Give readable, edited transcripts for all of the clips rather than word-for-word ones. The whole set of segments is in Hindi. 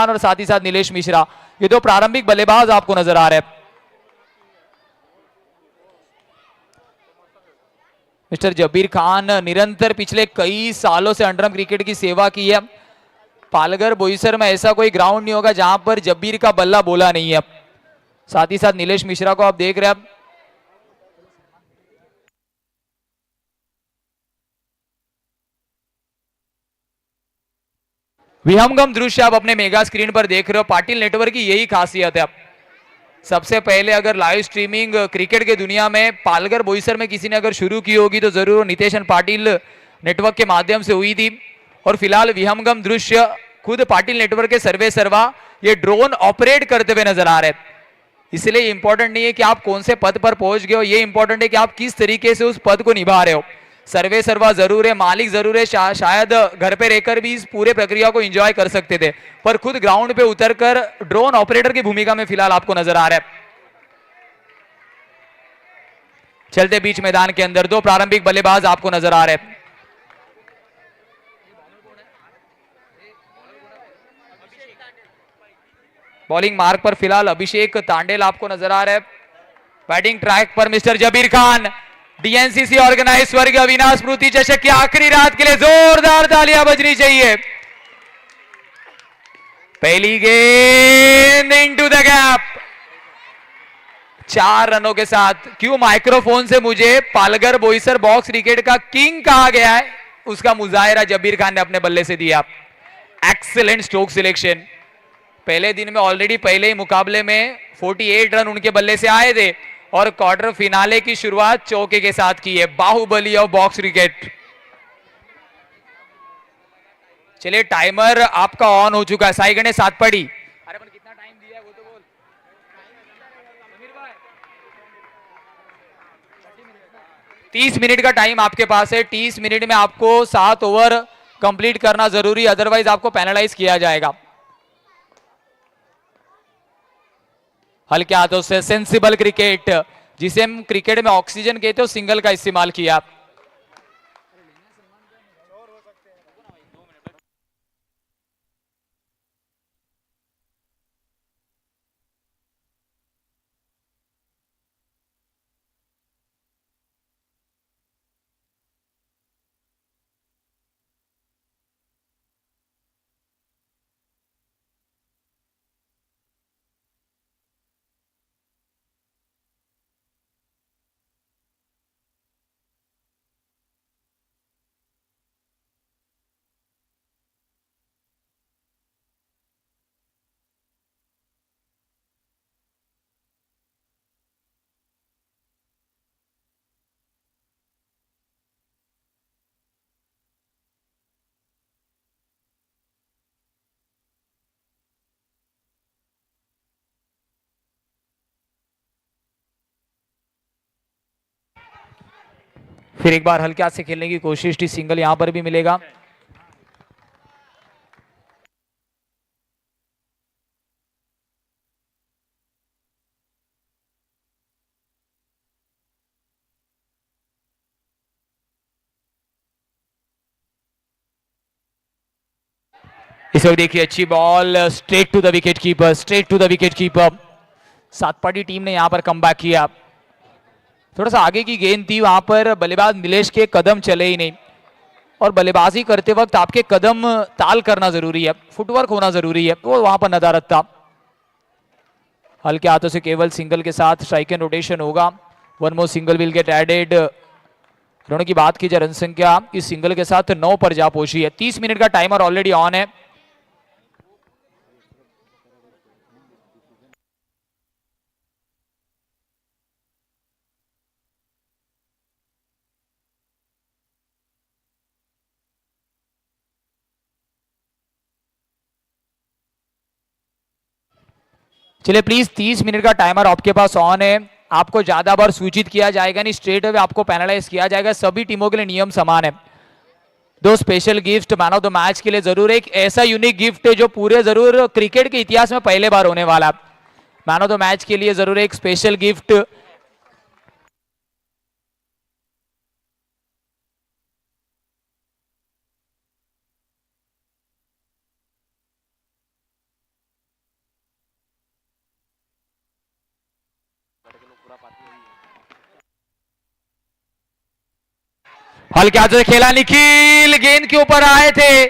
खान और साथ ही साथ नीलेश मिश्रा, ये दो प्रारंभिक बल्लेबाज आपको नजर आ रहे हैं। मिस्टर जबीर खान निरंतर पिछले कई सालों से अंडरआर्म क्रिकेट की सेवा की है। पालघर बोईसर में ऐसा कोई ग्राउंड नहीं होगा जहां पर जबीर का बल्ला बोला नहीं है। साथ ही साथ नीलेश मिश्रा को आप देख रहे हैं। विहंगम दृश्य आप अपने मेगा स्क्रीन पर देख रहे हो। पाटिल नेटवर्क की यही खासियत है। सबसे पहले अगर लाइव स्ट्रीमिंग क्रिकेट के दुनिया में पालघर बोईसर में किसी ने अगर शुरू की होगी तो जरूर नितेशन पाटिल नेटवर्क के माध्यम से हुई थी। और फिलहाल विहंगम दृश्य खुद पाटिल नेटवर्क के सर्वे सर्वा ये ड्रोन ऑपरेट करते हुए नजर आ रहे हैं। इसलिए इंपॉर्टेंट नहीं है कि आप कौन से पद पर पहुंच गए हो, ये इंपॉर्टेंट है कि आप किस तरीके से उस पद को निभा रहे हो। सर्वे सर्वा जरूर है, मालिक जरूर है, शायद घर पे रहकर भी इस पूरे प्रक्रिया को एंजॉय कर सकते थे, पर खुद ग्राउंड पे उतरकर ड्रोन ऑपरेटर की भूमिका में फिलहाल आपको नजर आ रहा है। चलते बीच मैदान के अंदर दो प्रारंभिक बल्लेबाज आपको नजर आ रहे हैं। बॉलिंग मार्ग पर फिलहाल अभिषेक तांडेल आपको नजर आ रहा है। बैटिंग ट्रैक पर मिस्टर जबीर खान। डीएनसीसी ऑर्गेनाइज स्वर्गीय अविनाश स्मृति चषक की आखिरी रात के लिए जोरदार तालियां बजनी चाहिए। पहली गेंद इनटू द गैप, 4 रनों के साथ। क्यों माइक्रोफोन से मुझे पालघर बोईसर बॉक्स क्रिकेट का किंग कहा गया है, उसका मुजाहिरा जबीर खान ने अपने बल्ले से दिया। Excellent stroke selection. पहले दिन में ऑलरेडी पहले ही मुकाबले में 48 रन उनके बल्ले से आए थे और क्वार्टर फिनाले की शुरुआत चौके के साथ की है। Bahubali of box cricket. चलिए टाइमर आपका ऑन हो चुका है। साई गणेश सात पड़ी। अरे पर कितना टाइम दिया है वो तो बोल। 30 मिनट का टाइम आपके पास है। 30 मिनट में आपको 7 ओवर कंप्लीट करना जरूरी, अदरवाइज आपको पेनलाइज किया जाएगा। हल्के हाथों से सेंसिबल क्रिकेट, जिसे हम क्रिकेट में ऑक्सीजन कहते हो, सिंगल का इस्तेमाल किया। फिर एक बार हल्के हाथ से खेलने की कोशिश थी, सिंगल यहां पर भी मिलेगा। इस वक्त देखिए अच्छी ball straight to the wicket keeper, straight to the wicket keeper. Satpati team ने यहां पर कमबैक किया। थोड़ा सा आगे की गेंद थी, वहां पर बल्लेबाज नीलेश के कदम चले ही नहीं, और बल्लेबाजी करते वक्त आपके कदम ताल करना जरूरी है, फुटवर्क होना जरूरी है, वो वहां पर नदारत था। हल्के हाथों से केवल सिंगल के साथ स्ट्राइक एंड रोटेशन होगा। One more single will get added. रनों की बात की जाए, रन संख्या इस सिंगल के साथ 9 पर जा पहुंची है। 30 मिनट का टाइमर ऑलरेडी ऑन है। चलिए प्लीज, 30 मिनट का टाइमर आपके पास ऑन है। आपको ज्यादा बार सूचित किया जाएगा नहीं, स्ट्रेट अवे आपको पेनलाइज किया जाएगा। सभी टीमों के लिए नियम समान है। दो special gift man of the match के लिए जरूर, एक ऐसा यूनिक गिफ्ट है जो पूरे जरूर क्रिकेट के इतिहास में पहले बार होने वाला। मैन ऑफ द मैच के लिए जरूर एक स्पेशल गिफ्ट। हल्के हाथों से खेला निखिल, गेंद के ऊपर आए थे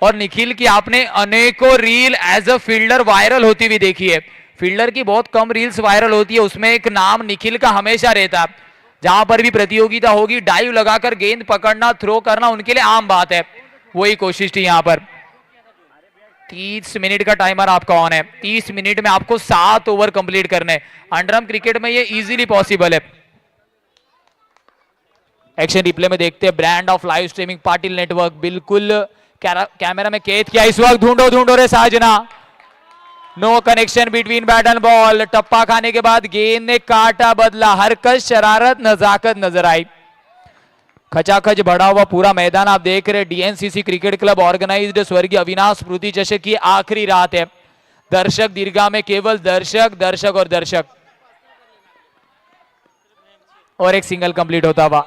और निखिल की आपने अनेकों reel as a fielder viral होती हुई देखी है। फील्डर की बहुत कम रील्स वायरल होती है, उसमें एक नाम निखिल का हमेशा रहता है। जहां पर भी प्रतियोगिता होगी डाइव लगाकर गेंद पकड़ना, थ्रो करना उनके लिए आम बात है। वही कोशिश थी यहां पर। 30 मिनट का टाइमर आपका ऑन है। 30 मिनट में आपको 7 ओवर कंप्लीट करने। अंडरआर्म क्रिकेट में ये इजीली पॉसिबल है। एक्शन रिप्ले में देखते हैं brand of live streaming Patil network. बिल्कुल कैमरा में कैद किया इस वक्त। ढूंढो ढूंढो रे साजना। No connection between bat and ball. टप्पा खाने के बाद गेंद ने काटा बदला। हरकत, शरारत, नजाकत नजर आई। खचाखच भरा हुआ पूरा मैदान आप देख रहे। डीएनसीसी क्रिकेट क्लब ऑर्गेनाइज्ड स्वर्गीय अविनाश स्मृति चषक की आखिरी रात है। दर्शक दीर्घा में केवल दर्शक, दर्शक और दर्शक। और एक सिंगल कंप्लीट होता हुआ।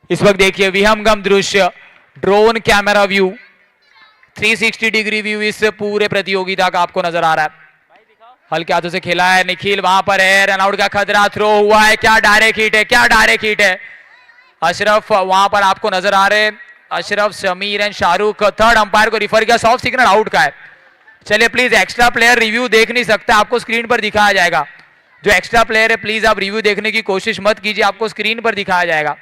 इस वक्त देखिए विहंगम दृश्य, drone camera view, 360 degree view इस पूरे प्रतियोगिता का आपको नजर आ रहा है। हल्के हाथों से खेला है निखिल, वहां पर है रनआउट का खतरा। थ्रो हुआ है, क्या डायरेक्ट हिट है, क्या डायरेक्ट हिट है। अशरफ वहां पर आपको नजर आ रहे। Ashraf, Sameer and Shahrukh. Third umpire को रिफर किया, सॉफ्ट सिग्नल आउट का है। चलिए प्लीज, एक्स्ट्रा प्लेयर रिव्यू देख नहीं सकता, आपको स्क्रीन पर दिखाया जाएगा। जो एक्स्ट्रा प्लेयर है प्लीज आप रिव्यू देखने की कोशिश मत कीजिए, आपको स्क्रीन पर दिखाया जाएगा।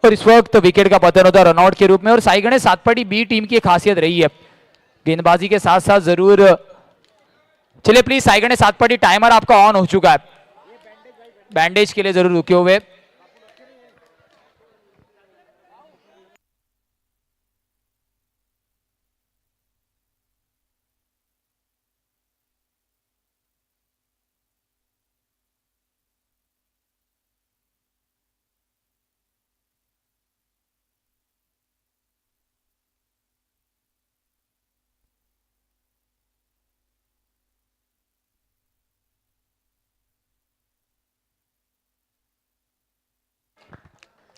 और इस वक्त विकेट का पतन होता है रनआउट के रूप में। और साई गणेश सातपाटी बी टीम की खासियत रही है गेंदबाजी के साथ साथ जरूर। चलिए प्लीज, साई गणेश सातपाटी टाइमर आपका ऑन हो चुका है, बैंडेज के लिए जरूर रुके हुए।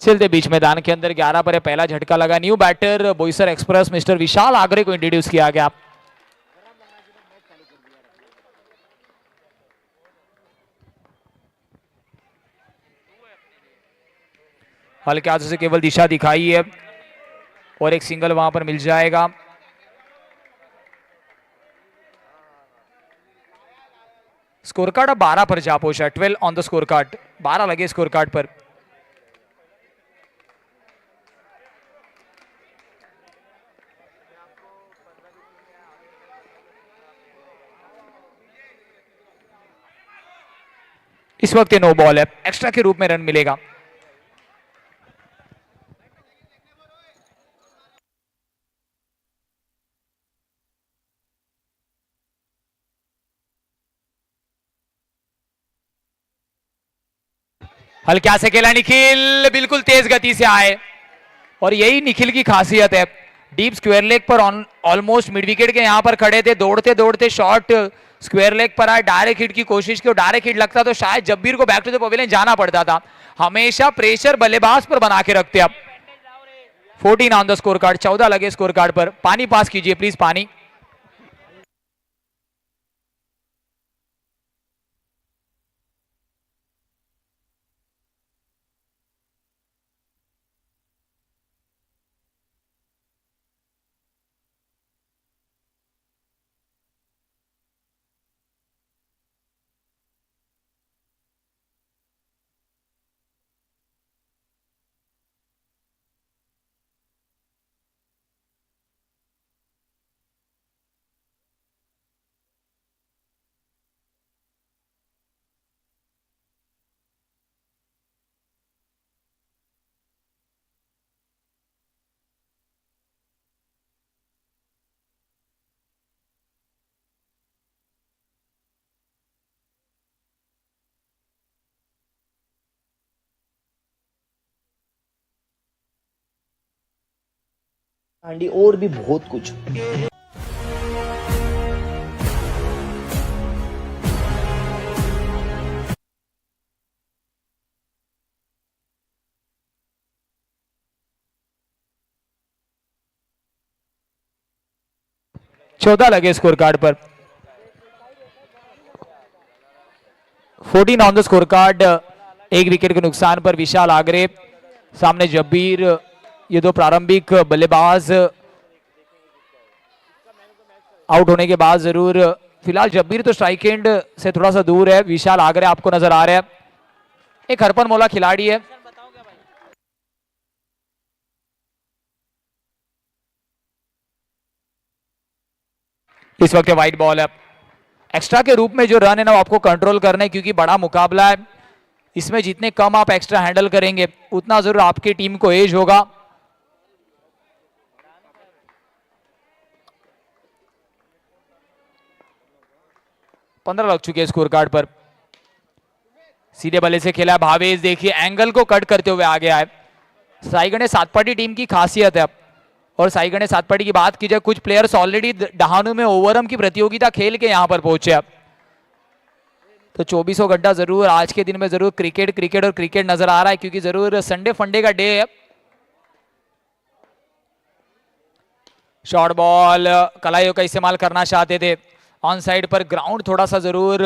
चलते बीच मैदान के अंदर 11 पर पहला झटका लगा। New batter Boisar express mister Vishal Agre को इंट्रोड्यूस किया गया। हल्के हाथों से केवल दिशा दिखाई है और एक सिंगल वहां पर मिल जाएगा। स्कोर कार्ड अब 12 पर जा पहुंचा। 12 ऑन द स्कोर कार्ड, 12 लगे स्कोर कार्ड पर। इस वक्त ये नो बॉल है, एक्स्ट्रा के रूप में रन मिलेगा। हल्का से खेला निखिल, बिल्कुल तेज गति से आए और यही निखिल की खासियत है। डीप स्क्वायर लेग पर ऑलमोस्ट मिड विकेट के यहां पर खड़े थे, दौड़ते दौड़ते शॉट स्क्वायर लेग पर आए, डायरेक्ट हिट की कोशिश की, डायरेक्ट हिट लगता तो शायद जब्बीर को बैक टू द पवेलियन जाना पड़ता था। हमेशा प्रेशर बल्लेबाज पर बना के रखते। अब 14 ऑन द स्कोर कार्ड, 14 लगे स्कोर कार्ड पर। पानी पास कीजिए प्लीज, पानी। हांडी और भी बहुत कुछ। चौदह लगे स्कोर कार्ड पर। 14 ऑन द स्कोर कार्ड, एक विकेट के नुकसान पर विशाल आगरे, सामने जब्बीर। ये दो प्रारंभिक बल्लेबाज आउट होने के बाद जरूर, फिलहाल जब्बीर तो स्ट्राइक एंड से थोड़ा सा दूर है, विशाल आगरे आपको नजर आ रहा है, एक हरपन मौला खिलाड़ी है। इस वक्त वाइड बॉल है। एक्स्ट्रा के रूप में जो रन है ना वो आपको कंट्रोल करना है, क्योंकि बड़ा मुकाबला है। इसमें जितने कम आप एक्स्ट्रा हैंडल करेंगे उतना जरूर आपकी टीम को एज होगा। पंद्रह लग चुके हैं स्कोर कार्ड पर। सीधे बल्ले से खेला भावेश, देखिए एंगल को कट करते हुए आ गया है। साई गणेश सातपाटी टीम की खासियत है। और साई गणेश सातपाटी की बात की जाए, कुछ प्लेयर्स ऑलरेडी डहानू में ओवरम की प्रतियोगिता खेल के यहां पर पहुंचे। अब तो 2400 गड्ढा जरूर आज के दिन में जरूर क्रिकेट क्रिकेट और क्रिकेट नजर आ रहा है, क्योंकि जरूर संडे फंडे का डे है। शॉर्ट बॉल, कलाइयों का इस्तेमाल करना चाहते थे, ऑन साइड पर ग्राउंड थोड़ा सा जरूर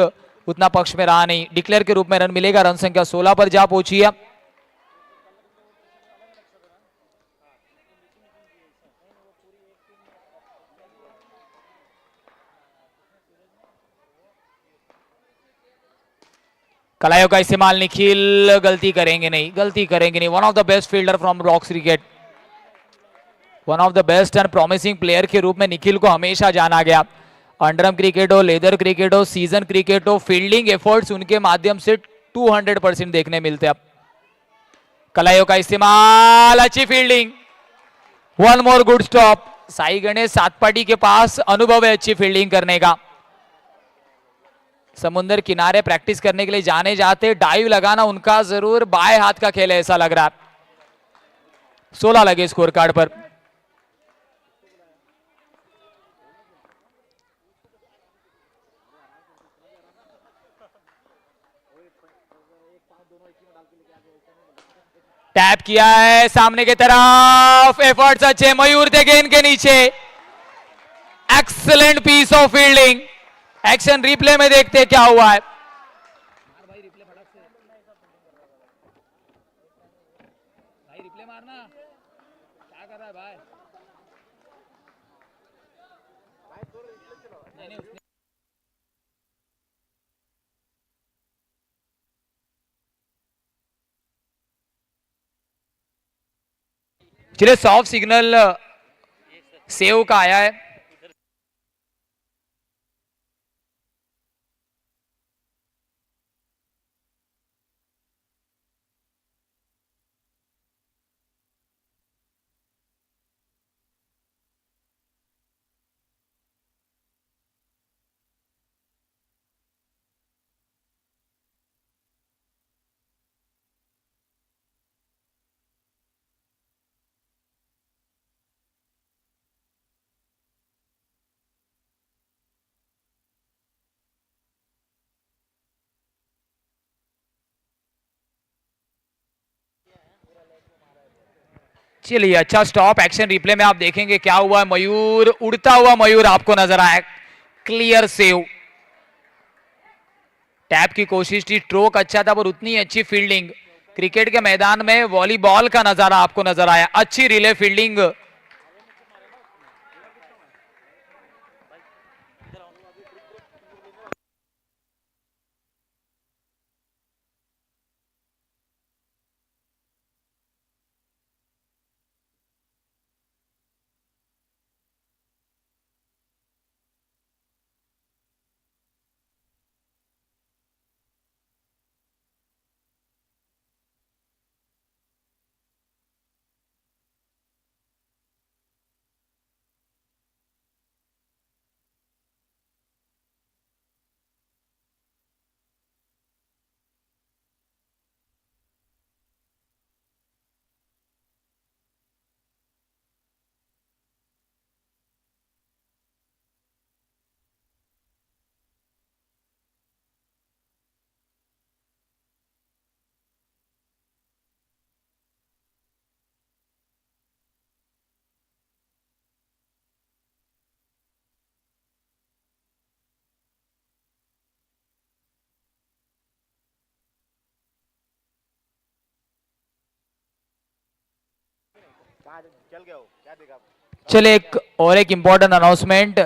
उतना पक्ष में रहा नहीं। डिक्लेयर के रूप में रन मिलेगा, रन संख्या 16 पर जा पहुंची है। कलाइयों का इस्तेमाल निखिल, गलती करेंगे नहीं, गलती करेंगे नहीं। One of the best fielder from rocks cricket, one of the best and promising player के रूप में निखिल को हमेशा जाना गया। अंडरम क्रिकेट हो, लेदर क्रिकेट हो, सीजन क्रिकेट हो, फील्डिंग एफर्ट्स उनके माध्यम से 200% देखने मिलते हैं। कलाइयों का इस्तेमाल, अच्छी fielding, one more good stop. Sai Ganesh Satpati के पास अनुभव है अच्छी फील्डिंग करने का। समुद्र किनारे प्रैक्टिस करने के लिए जाने जाते, डाइव लगाना उनका जरूर बाएं हाथ का खेल है ऐसा लग रहा है। 16 लगे स्कोर कार्ड पर। टैप किया है सामने की तरफ, एफर्ट्स अच्छे, मयूर थे गेंद के नीचे, excellent piece of fielding. Action replay में देखते क्या हुआ है। भाई रिप्ले मारना, क्या कर रहा है भाई? चलिए, सॉफ्ट सिग्नल सेव का आया है। चलिए अच्छा स्टॉप एक्शन रिप्ले में आप देखेंगे क्या हुआ है। मयूर, उड़ता हुआ मयूर आपको नजर आया, क्लियर सेव। टैप की कोशिश थी, स्ट्रोक अच्छा था पर उतनी अच्छी फील्डिंग क्रिकेट के मैदान में वॉलीबॉल का नजारा आपको नजर आया। अच्छी रिले फील्डिंग। चले एक इंपॉर्टेंट अनाउंसमेंट।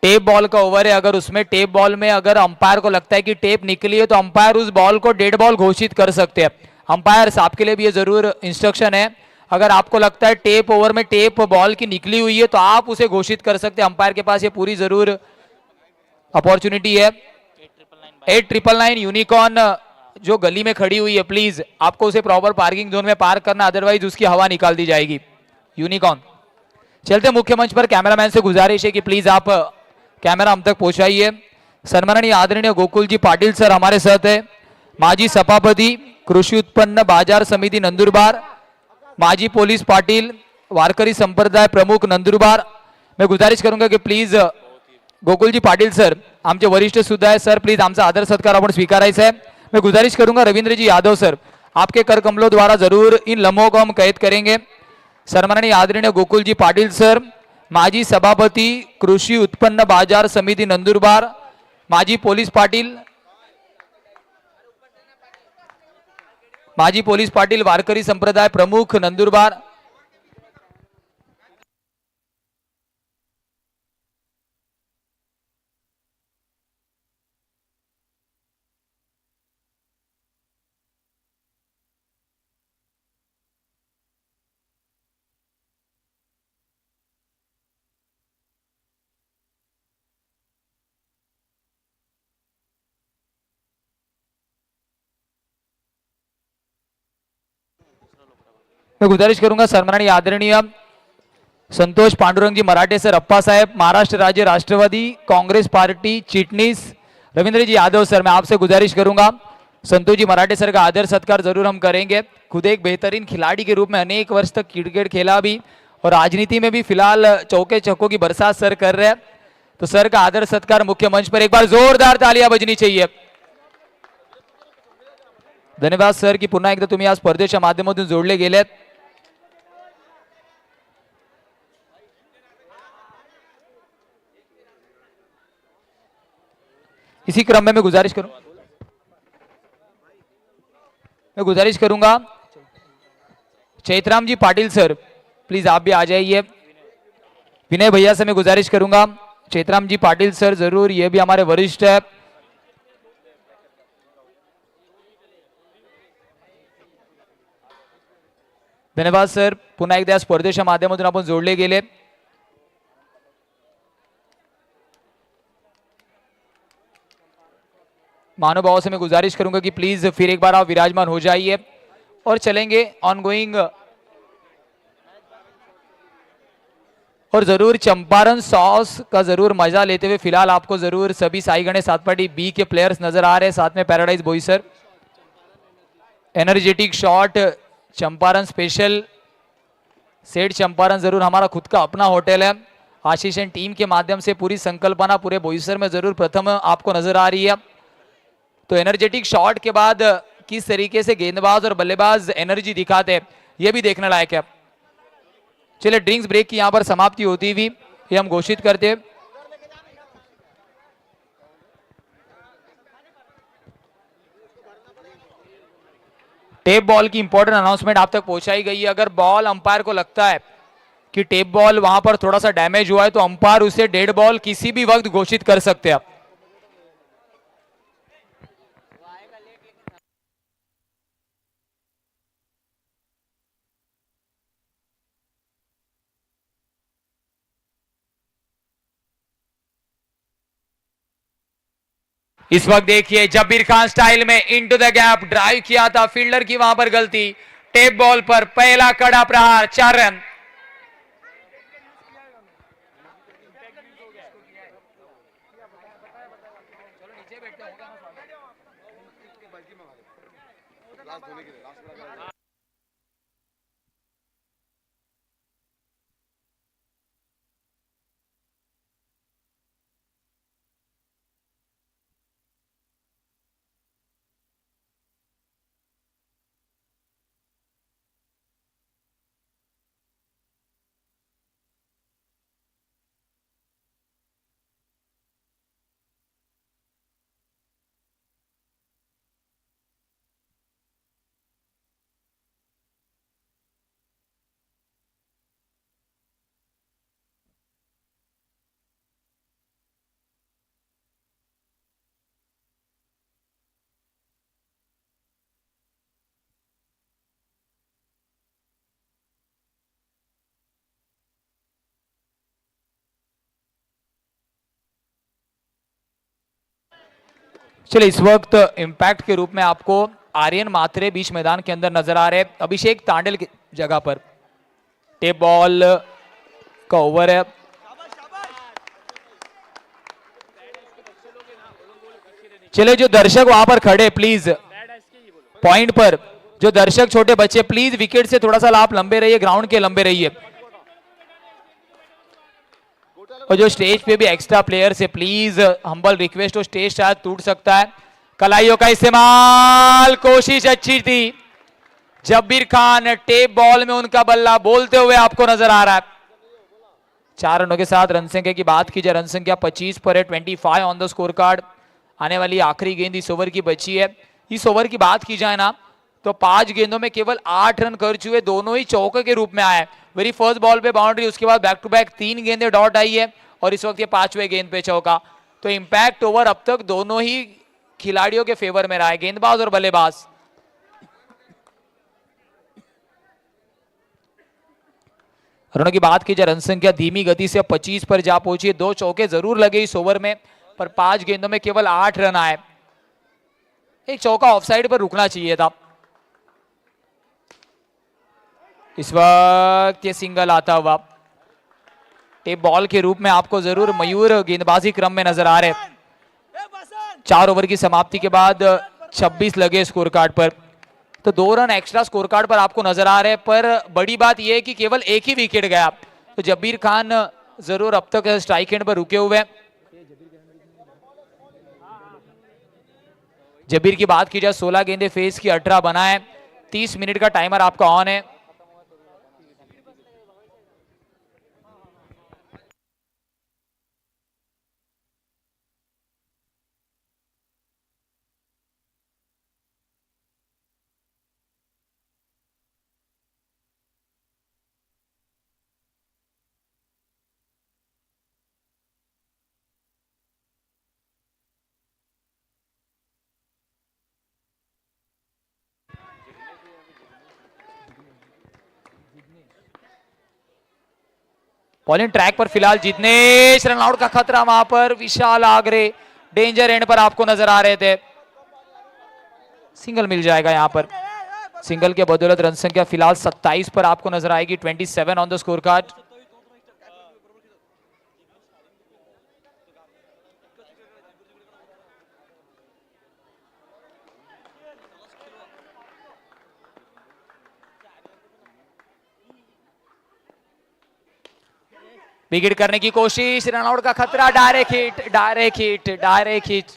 टेप बॉल का ओवर है, अगर उसमें टेप बॉल में अगर अंपायर को लगता है कि टेप निकली है तो अंपायर उस बॉल को डेड बॉल घोषित कर सकते हैं। अंपायर आपके लिए भी ये जरूर इंस्ट्रक्शन है, अगर आपको लगता है टेप ओवर में टेप बॉल की निकली हुई है तो आप उसे घोषित कर सकते हैं। अंपायर के पास ये पूरी जरूर अपॉर्चुनिटी है। 8999 यूनिकॉर्न जो गली में खड़ी हुई है, प्लीज आपको उसे प्रॉपर पार्किंग जोन में पार्क करना, अदरवाइज उसकी हवा निकाल दी जाएगी। यूनिकॉर्न। चलते मुख्य मंच पर कैमरामैन से गुजारिश है कि प्लीज आप कैमरा हम तक पहुंचाइए। सन्माननीय आदरणीय गोकुल जी पाटिल सर हमारे साथ है, माजी सभापति कृषि उत्पन्न बाजार समिति नंदुरबार, माजी पोलीस पाटील वारकरी संप्रदाय प्रमुख नंदुरबार। मैं गुजारिश करूंगा की प्लीज गोकुलजी पाटील सर आमचे वरिष्ठ सुद्धा आहे सर, प्लीज आमचा आदर सत्कार आपण स्वीकारायचा है। मैं गुजारिश करूंगा रविंद्र जी यादव सर आपके कर कमलों द्वारा जरूर इन लम्हों को हम कैद करेंगे। सन्माननीय आदरणीय गोकुल जी पाटिल सर, माजी सभापति कृषि उत्पन्न बाजार समिति नंदुरबार, माजी पोलीस पाटील वारकरी संप्रदाय प्रमुख नंदुरबार। मैं गुजारिश करूंगा सन्माननीय आदरणीय संतोष पांडुरंग जी मराठे सर अप्पा साहेब, महाराष्ट्र राज्य राष्ट्रवादी कांग्रेस पार्टी चिटनीस रविंद्र जी यादव सर, मैं आपसे गुजारिश करूंगा संतोष जी मराठे सर का आदर सत्कार जरूर हम करेंगे। खुद एक बेहतरीन खिलाड़ी के रूप में अनेक वर्ष तक क्रिकेट खेला भी और राजनीति में भी फिलहाल चौके छक्कों की बरसात सर कर रहे हैं, तो सर का आदर सत्कार मुख्य मंच पर एक बार जोरदार तालियां बजनी चाहिए। धन्यवाद सर की पुन्हा एकदा तुम्ही आज स्पर्धेच्या माध्यमातून जोडले गेलेत। इसी क्रम में मैं गुजारिश करूंगा चैतराम जी पाटिल सर, प्लीज आप भी आ जाइए। विनय भैया से मैं गुजारिश करूंगा चैतराम जी पाटिल सर जरूर, ये भी हमारे वरिष्ठ है। धन्यवाद सर, पुन्हा एकदा स्पर्धेच्या माध्यमातून आपण जोडले गेले। महानुभावों से मैं गुजारिश करूंगा कि प्लीज फिर एक बार आप विराजमान हो जाइए और चलेंगे ऑनगोइंग। और जरूर चंपारण सॉस का जरूर मजा लेते हुए फिलहाल आपको जरूर सभी साई गणेश सात पार्टी बी के प्लेयर्स नजर आ रहे हैं, साथ में paradise Boisar. Energetic shot Champaran special Seth Champaran जरूर हमारा खुद का अपना होटल है। आशीष एंड टीम के माध्यम से पूरी संकल्पना पूरे बॉयसर में जरूर प्रथम आपको नजर आ रही है। तो एनर्जेटिक शॉट के बाद किस तरीके से गेंदबाज और बल्लेबाज एनर्जी दिखाते हैं ये भी देखने लायक है। चलिए ड्रिंक्स ब्रेक की यहाँ पर समाप्ति होती हुई ये हम घोषित करते हैं। टेप बॉल की इंपॉर्टेंट अनाउंसमेंट आप तक पहुंचाई गई है। अगर बॉल अंपायर को लगता है कि टेप बॉल वहां पर थोड़ा सा डैमेज हुआ है तो अंपायर उसे डेड बॉल किसी भी वक्त घोषित कर सकते हैं। इस वक्त देखिए जब्बीर खान स्टाइल में इनटू द गैप ड्राइव किया था, फील्डर की वहां पर गलती। टेप बॉल पर पहला कड़ा प्रहार, 4 रन। चलिए इस वक्त इंपैक्ट के रूप में आपको आर्यन मात्रे बीच मैदान के अंदर नजर आ रहे हैं, अभिषेक तांडेल की जगह पर। टेप बॉल का ओवर है। चले जो दर्शक वहां पर खड़े प्लीज पॉइंट पर, जो दर्शक छोटे बच्चे प्लीज विकेट से थोड़ा सा आप लंबे रहिए, ग्राउंड के लंबे रहिए। और जो स्टेज पे भी एक्स्ट्रा प्लेयर से प्लीज हम्बल रिक्वेस्ट हो, स्टेज शायद टूट सकता है। कलाइयों का इस्तेमाल, कोशिश अच्छी थी। जब्बीर खान टेप बॉल में उनका बल्ला बोलते हुए आपको नजर आ रहा है। 4 रनों के साथ रन संख्या की बात की जाए, रन संख्या 25 पर है, 25 ऑन द स्कोर कार्ड। आने वाली आखिरी गेंद इस ओवर की बची है। इस ओवर की बात की जाए ना तो 5 गेंदों में केवल 8 रन खर्च हुए, दोनों ही चौके के रूप में आए। वेरी फर्स्ट बॉल पे बाउंड्री, उसके बाद बैक टू बैक 3 गेंदें डॉट आई है और इस वक्त ये 5वें गेंद पे चौका। तो इंपैक्ट ओवर अब तक दोनों ही खिलाड़ियों के फेवर में रहा है, गेंदबाज और बल्लेबाज। रनों की बात की जाए, रन संख्या धीमी गति से 25 पर जा पहुंची है। 2 चौके जरूर लगे इस ओवर में, पर 5 गेंदों में केवल 8 रन आए। एक चौका ऑफसाइड पर रुकना चाहिए था। इस वक्त ये सिंगल आता हुआ। टेप बॉल के रूप में आपको जरूर मयूर गेंदबाजी क्रम में नजर आ रहे। 4 ओवर की समाप्ति के बाद 26 लगे स्कोर कार्ड पर, तो 2 रन एक्स्ट्रा स्कोर कार्ड पर आपको नजर आ रहे हैं। पर बड़ी बात यह है कि केवल एक ही विकेट गया, तो जब्बीर खान जरूर अब तक स्ट्राइक एंड पर रुके हुए। जब्बीर की बात की जाए, 16 गेंदे फेस की, 18 बना है। 30 मिनट का टाइमर आपका ऑन है। बॉलिंग ट्रैक पर फिलहाल जिग्नेश, रन आउट का खतरा वहां पर। विशाल आगरे डेंजर एंड पर आपको नजर आ रहे थे। सिंगल मिल जाएगा यहां पर। सिंगल के बदौलत रन संख्या फिलहाल 27 पर आपको नजर आएगी, 27 on the score card. Wicket करने की कोशिश, रन आउट का खतरा, direct hit, direct hit, direct hit.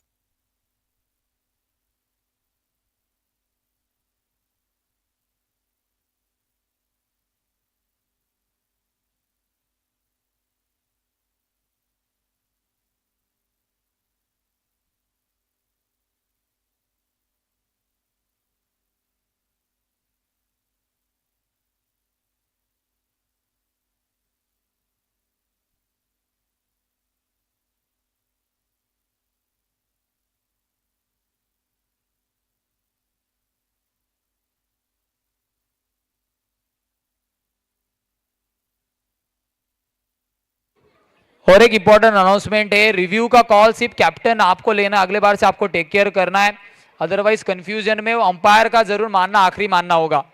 और एक इंपॉर्टेंट अनाउंसमेंट है, रिव्यू का कॉल सिर्फ कैप्टन आपको लेना, अगले बार से आपको टेक केयर करना है, अदरवाइज कंफ्यूजन में अंपायर का जरूर मानना आखिरी मानना होगा।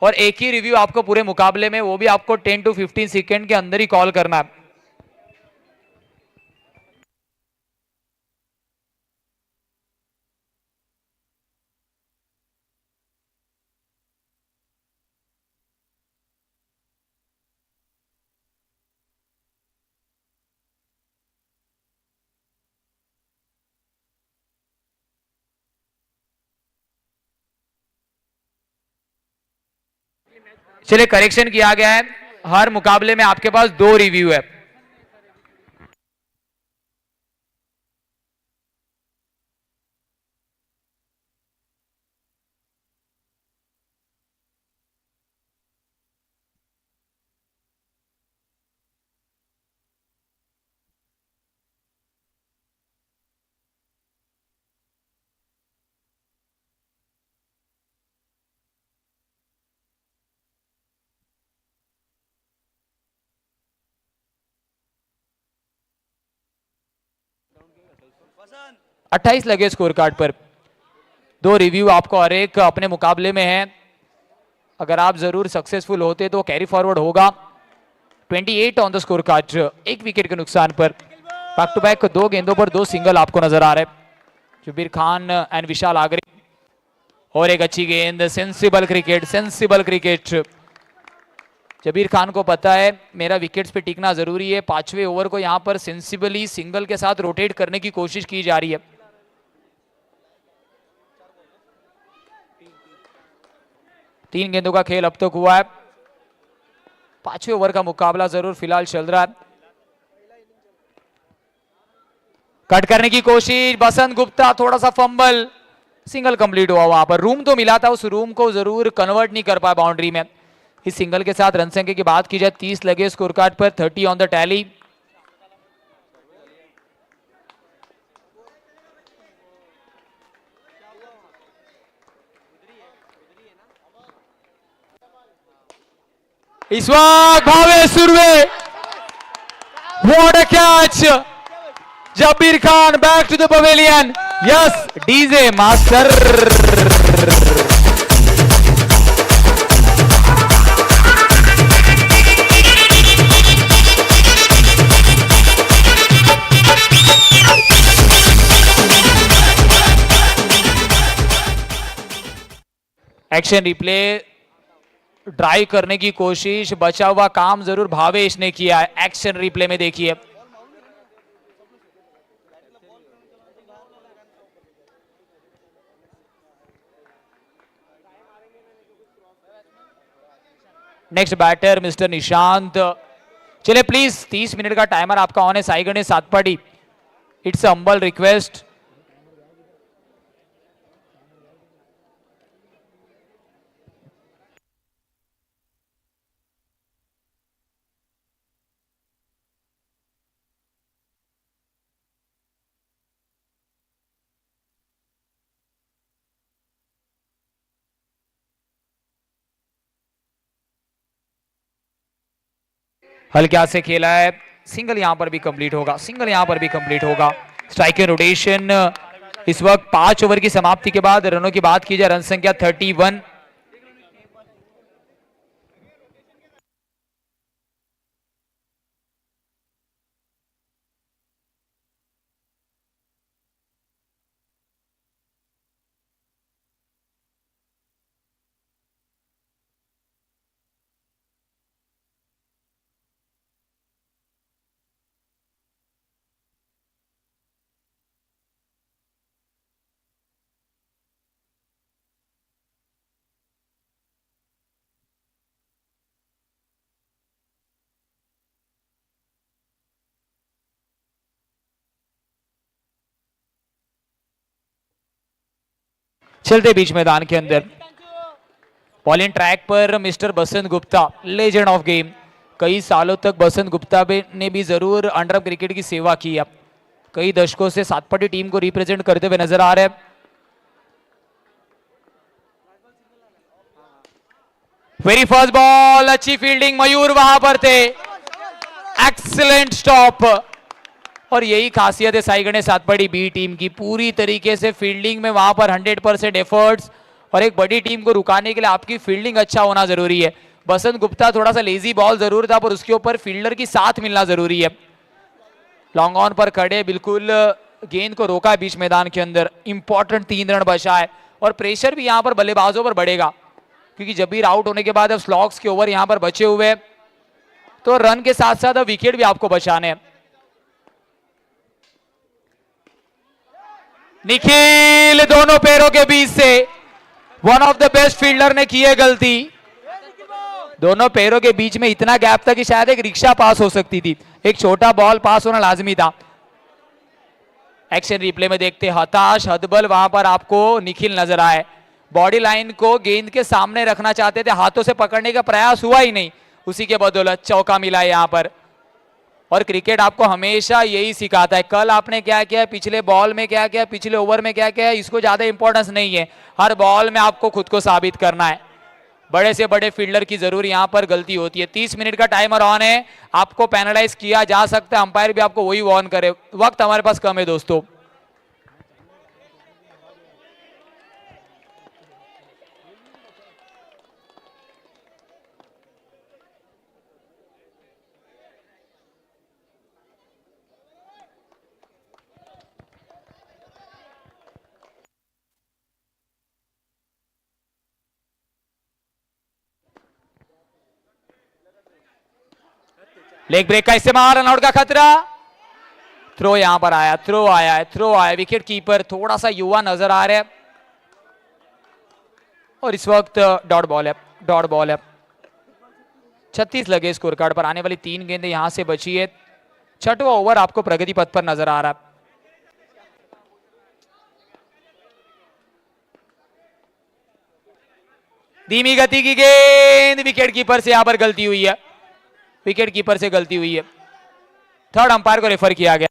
और एक ही रिव्यू आपको पूरे मुकाबले में, वो भी आपको 10 to 15 सेकेंड के अंदर ही कॉल करना है। चलिए करेक्शन किया गया है, हर मुकाबले में आपके पास 2 रिव्यू है। वसंत 28 लगे स्कोर कार्ड पर, 2 रिव्यू आपको हर एक अपने मुकाबले में है। अगर आप जरूर सक्सेसफुल होते तो कैरी फॉरवर्ड होगा। 28 on the score card, 1 wicket के नुकसान पर। बैक टू बैक 2 गेंदों पर 2 सिंगल आपको नजर आ रहे हैं, शबीर खान एंड विशाल आगरे। और एक अच्छी गेंद, sensible cricket, sensible cricket. Shabir Khan को पता है मेरा विकेट्स पे टिकना जरूरी है, 5वें ओवर को यहां पर सेंसिबली सिंगल के साथ रोटेट करने की कोशिश की जा रही है। तीन गेंदों का खेल अब तक हुआ है, 5वें ओवर का मुकाबला जरूर फिलहाल चल रहा है। कट करने की कोशिश, बसंत गुप्ता, थोड़ा सा फंबल, सिंगल कंप्लीट हुआ। वहां पर रूम तो मिला था, उस रूम को जरूर कन्वर्ट नहीं कर पाया बाउंड्री में। इस सिंगल के साथ रन संख्या की बात की जाए, 30 लगे स्कोर कार्ड पर, 30 ऑन द टैली। इस वक्त Bhave Surve, what a catch, Jabir Khan back to the pavilion, yes DJ master. Action replay drive करने की कोशिश, बचा हुआ काम जरूर भावेश ने किया है। एक्शन रिप्ले में देखिए, नेक्स्ट बैटर मिस्टर निशांत। चलिए प्लीज 30 मिनट का टाइमर आपका ऑन है, Sai Ganesh Satpadi, it's humble request. हल्के से खेला है, सिंगल यहां पर भी कंप्लीट होगा, सिंगल यहां पर भी कंप्लीट होगा। स्ट्राइक रोटेशन इस वक्त 5 ओवर की समाप्ति के बाद रनों की बात की जाए, रन संख्या 31। चलते बीच मैदान के अंदर बॉलिंग ट्रैक पर mister Basant Gupta, legend of game. कई सालों तक बसंत गुप्ता ने भी जरूर अंडर क्रिकेट की सेवा की है, कई दशकों से सातपाटी टीम को रिप्रेजेंट करते हुए नजर आ रहे हैं। वेरी फर्स्ट बॉल, अच्छी फील्डिंग, मयूर वहां पर थे, एक्सीलेंट स्टॉप। और यही खासियत है साई गणेश सातपड़ी बी टीम की, पूरी तरीके से फील्डिंग में वहां पर 100% एफर्ट्स। और एक बड़ी टीम को रुकाने के लिए आपकी फील्डिंग अच्छा होना जरूरी है। बसंत गुप्ता थोड़ा सा लेजी बॉल जरूर था, पर उसके ऊपर फील्डर की साथ मिलना जरूरी है। लॉन्ग ऑन पर खड़े, बिल्कुल गेंद को रोका है बीच मैदान के अंदर। इंपॉर्टेंट 3 रन बचा है और प्रेशर भी यहां पर बल्लेबाजों पर बढ़ेगा, क्योंकि जब भी आउट होने के बाद अब स्लॉग्स के ओवर यहां पर बचे हुए, तो रन के साथ साथ अब विकेट भी आपको बचाने हैं। निखिल दोनों पैरों के बीच से, one of the best fielder ने की है गलती। दोनों पैरों के बीच में इतना गैप था कि शायद एक रिक्शा पास हो सकती थी, एक छोटा बॉल पास होना लाजमी था। एक्शन रिप्ले में देखते, हताश हदबल वहां पर आपको निखिल नजर आए। बॉडी लाइन को गेंद के सामने रखना चाहते थे, हाथों से पकड़ने का प्रयास हुआ ही नहीं, उसी के बदौलत चौका मिला है यहां पर। और क्रिकेट आपको हमेशा यही सिखाता है, कल आपने क्या किया, पिछले बॉल में क्या किया, पिछले ओवर में क्या किया, इसको ज्यादा इंपॉर्टेंस नहीं है। हर बॉल में आपको खुद को साबित करना है। बड़े से बड़े फील्डर की जरूर यहां पर गलती होती है। 30 मिनट का टाइमर ऑन है, आपको पेनलाइज किया जा सकता है, अंपायर भी आपको वही वार्न करे। वक्त हमारे पास कम है दोस्तों। लेग ब्रेक का इस्तेमाल, रनआउट का खतरा। थ्रो यहां पर आया, थ्रो आया है, थ्रो आया। विकेट कीपर थोड़ा सा युवा नजर आ रहा है और इस वक्त डॉट बॉल है, डॉट बॉल है। 36 लगे स्कोर कार्ड पर, आने वाली 3 गेंदें यहां से बची है। 6वां ओवर आपको प्रगति पथ पर नजर आ रहा है। धीमी गति की गेंद, विकेट कीपर से यहां पर गलती हुई है, विकेट कीपर से गलती हुई है। थर्ड अंपायर को रेफर किया गया।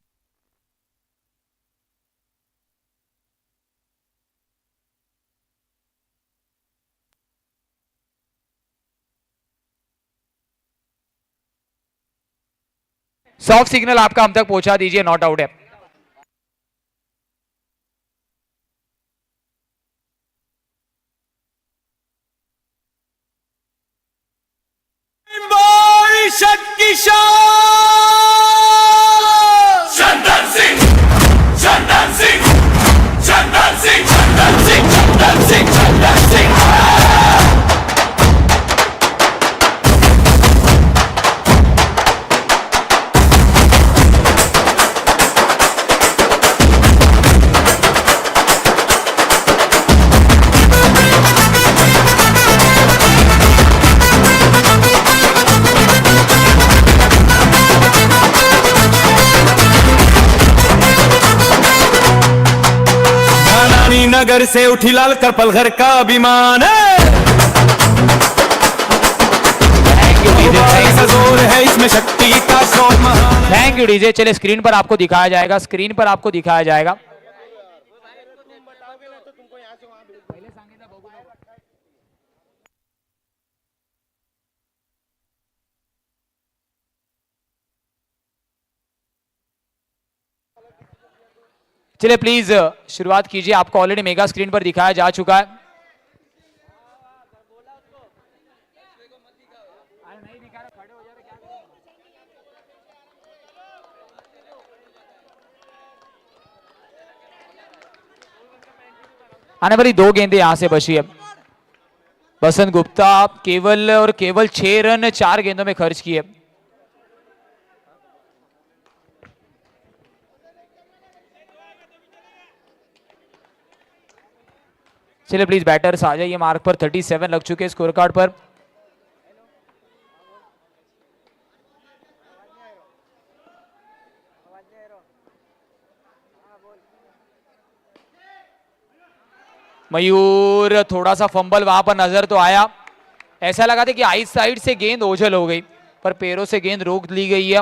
सॉफ्ट सिग्नल आपका हम तक पहुंचा दीजिए, नॉट आउट है। चंदन सिंह, चंदन सिंह, चंदन सिंह, चंदन सिंह, चंदन सिंह, चंदन सिंह। नगर से उठी लाल करपल घर का अभिमान है, जोर है इसमें शक्ति का शोर महान। Thank you DJ. चले स्क्रीन पर आपको दिखाया जाएगा, स्क्रीन पर आपको दिखाया जाएगा। चलिए प्लीज शुरुआत कीजिए, आपको ऑलरेडी मेगा स्क्रीन पर दिखाया जा चुका है। आने वाली 2 गेंदें यहां से बची है। बसंत गुप्ता केवल और केवल 6 रन 4 गेंदों में खर्च किए। चलिए प्लीज बैटर्स आ जाइए मार्क पर। 37 लग चुके स्कोर कार्ड पर। मयूर, थोड़ा सा फंबल वहां पर नजर तो आया, ऐसा लगा था कि आइस साइड से गेंद ओझल हो गई, पर पैरों से गेंद रोक ली गई है।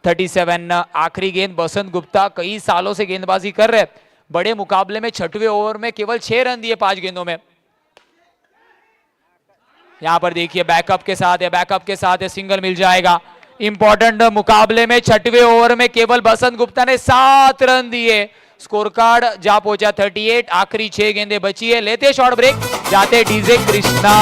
37 आखिरी गेंद। बसंत गुप्ता कई सालों से गेंदबाजी कर रहे, बड़े मुकाबले में 6वें ओवर में केवल 6 रन दिए 5 गेंदों में। यहाँ पर देखिए बैकअप के साथ है, बैकअप के साथ है, सिंगल मिल जाएगा। इंपॉर्टेंट मुकाबले में छठवें ओवर में केवल बसंत गुप्ता ने 7 रन दिए। स्कोर कार्ड जा पहुंचा 38। आखिरी 6 गेंदें बची है। लेते शॉर्ट ब्रेक, जाते DJ Krishna.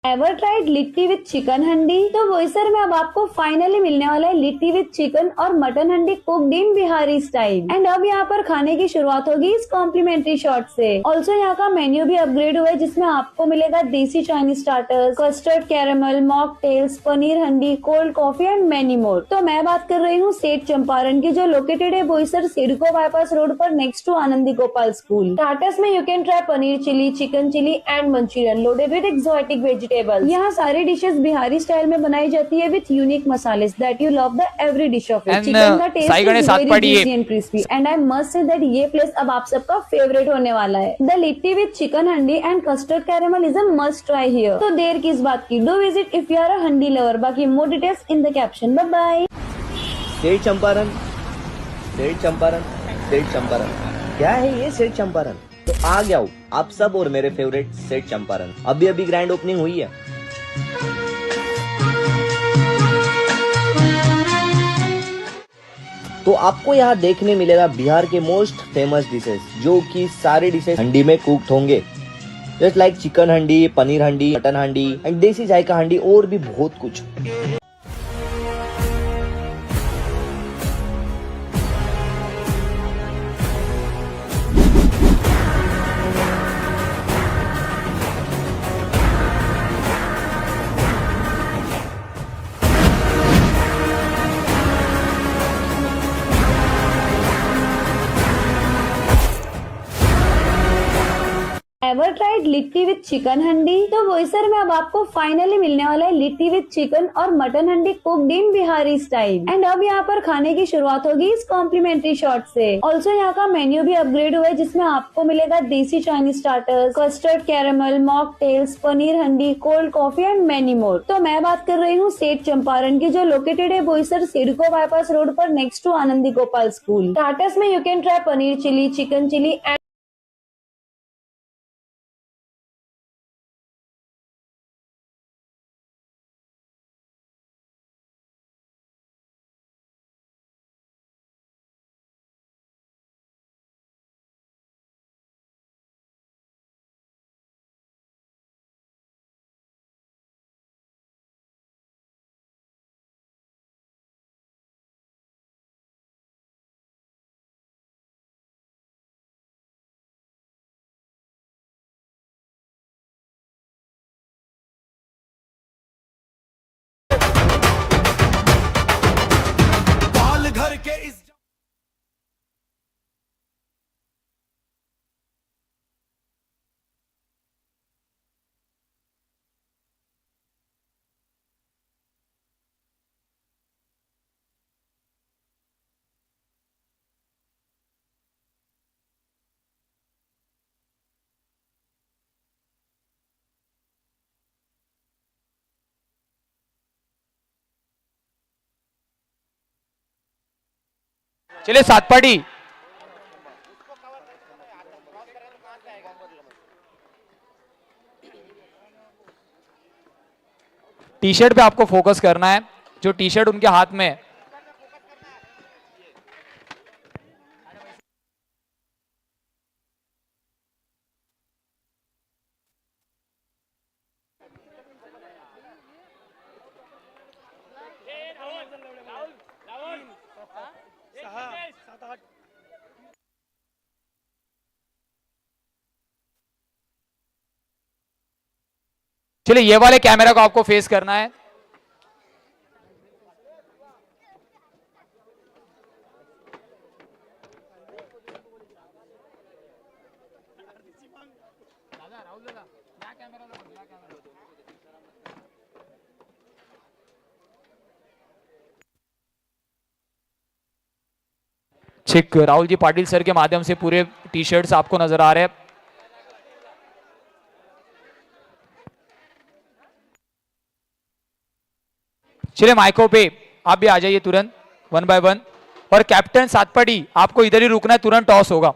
Ever tried litti with chicken handi? तो बोईसर में अब आपको फाइनली मिलने वाला है लिट्टी विद चिकन और mutton handi cooked in Bihari style. And अब यहाँ पर खाने की शुरुआत होगी इस कॉम्प्लीमेंट्री शॉट से। ऑल्सो यहाँ का मेन्यू भी अपग्रेड हुआ है, जिसमें आपको मिलेगा desi Chinese starters, custard caramel, mocktails, paneer handi, cold coffee and many more. तो मैं बात कर रही हूँ सेठ चंपारण की, जो लोकेटेड है बोईसर सिडको बाईपास रोड पर next to Anandi Gopal school. Starters में you can try paneer chilli, chicken chilli and Manchurian loaded with exotic vegetables. यहाँ सारी डिशेस बिहारी स्टाइल में बनाई जाती है विथ यूनिक मसाले that you love the every dish of it. And, chicken का टेस्ट साई गणेश इज साथ वेरी पढ़िए। Juicy and crispy and I must say that ये प्लेस अब आप सबका फेवरेट होने वाला है। The litti with chicken handi and custard caramel is a must try here. तो देर किस बात की, do visit if you are a handi lover. बाकी more details in the caption. Bye bye. Seth Champaran, सेठ चंपारण, सेठ चंपारण, क्या है ये सेठ चंपारण? तो आ गया हूँ आप सब और मेरे फेवरेट सेठ चंपारण। अभी अभी ग्रैंड ओपनिंग हुई है। तो आपको यहाँ देखने मिलेगा बिहार के मोस्ट फेमस डिशेस, जो कि सारे डिशेस हंडी में कुक्ड होंगे, just like chicken handi, paneer handi, mutton handi and देसी जायका हंडी और भी बहुत कुछ। Ever tried litti with chicken handi? तो बोईसर में अब आपको फाइनली मिलने वाला है लिट्टी विद चिकन और mutton handi cooked in Bihari style. And अब यहाँ पर खाने की शुरुआत होगी इस कॉम्प्लीमेंट्री शॉट से। ऑल्सो यहाँ का मेन्यू भी अपग्रेड हुआ है, जिसमें आपको मिलेगा desi Chinese starters, custard caramel, mocktails, paneer handi, cold coffee and many more. तो मैं बात कर रही हूँ सेठ चंपारण की, जो लोकेटेड है बोईसर सिडको बाईपास रोड पर next to Anandi Gopal school. Starters में you can try paneer chilli, chicken chilli and बाल घर के इस चलिए सातपाटी। टी शर्ट पे आपको फोकस करना है, जो टी शर्ट उनके हाथ में है। चलिए ये वाले कैमरा को आपको फेस करना है। ठीक, राहुल जी पाटिल सर के माध्यम से पूरे टी शर्ट्स आपको नजर आ रहे हैं। चलिए माइको पे आप भी आ जाइए तुरंत, 1 बाय 1। और कैप्टन सातपाटी, आपको इधर ही रुकना है, तुरंत टॉस होगा।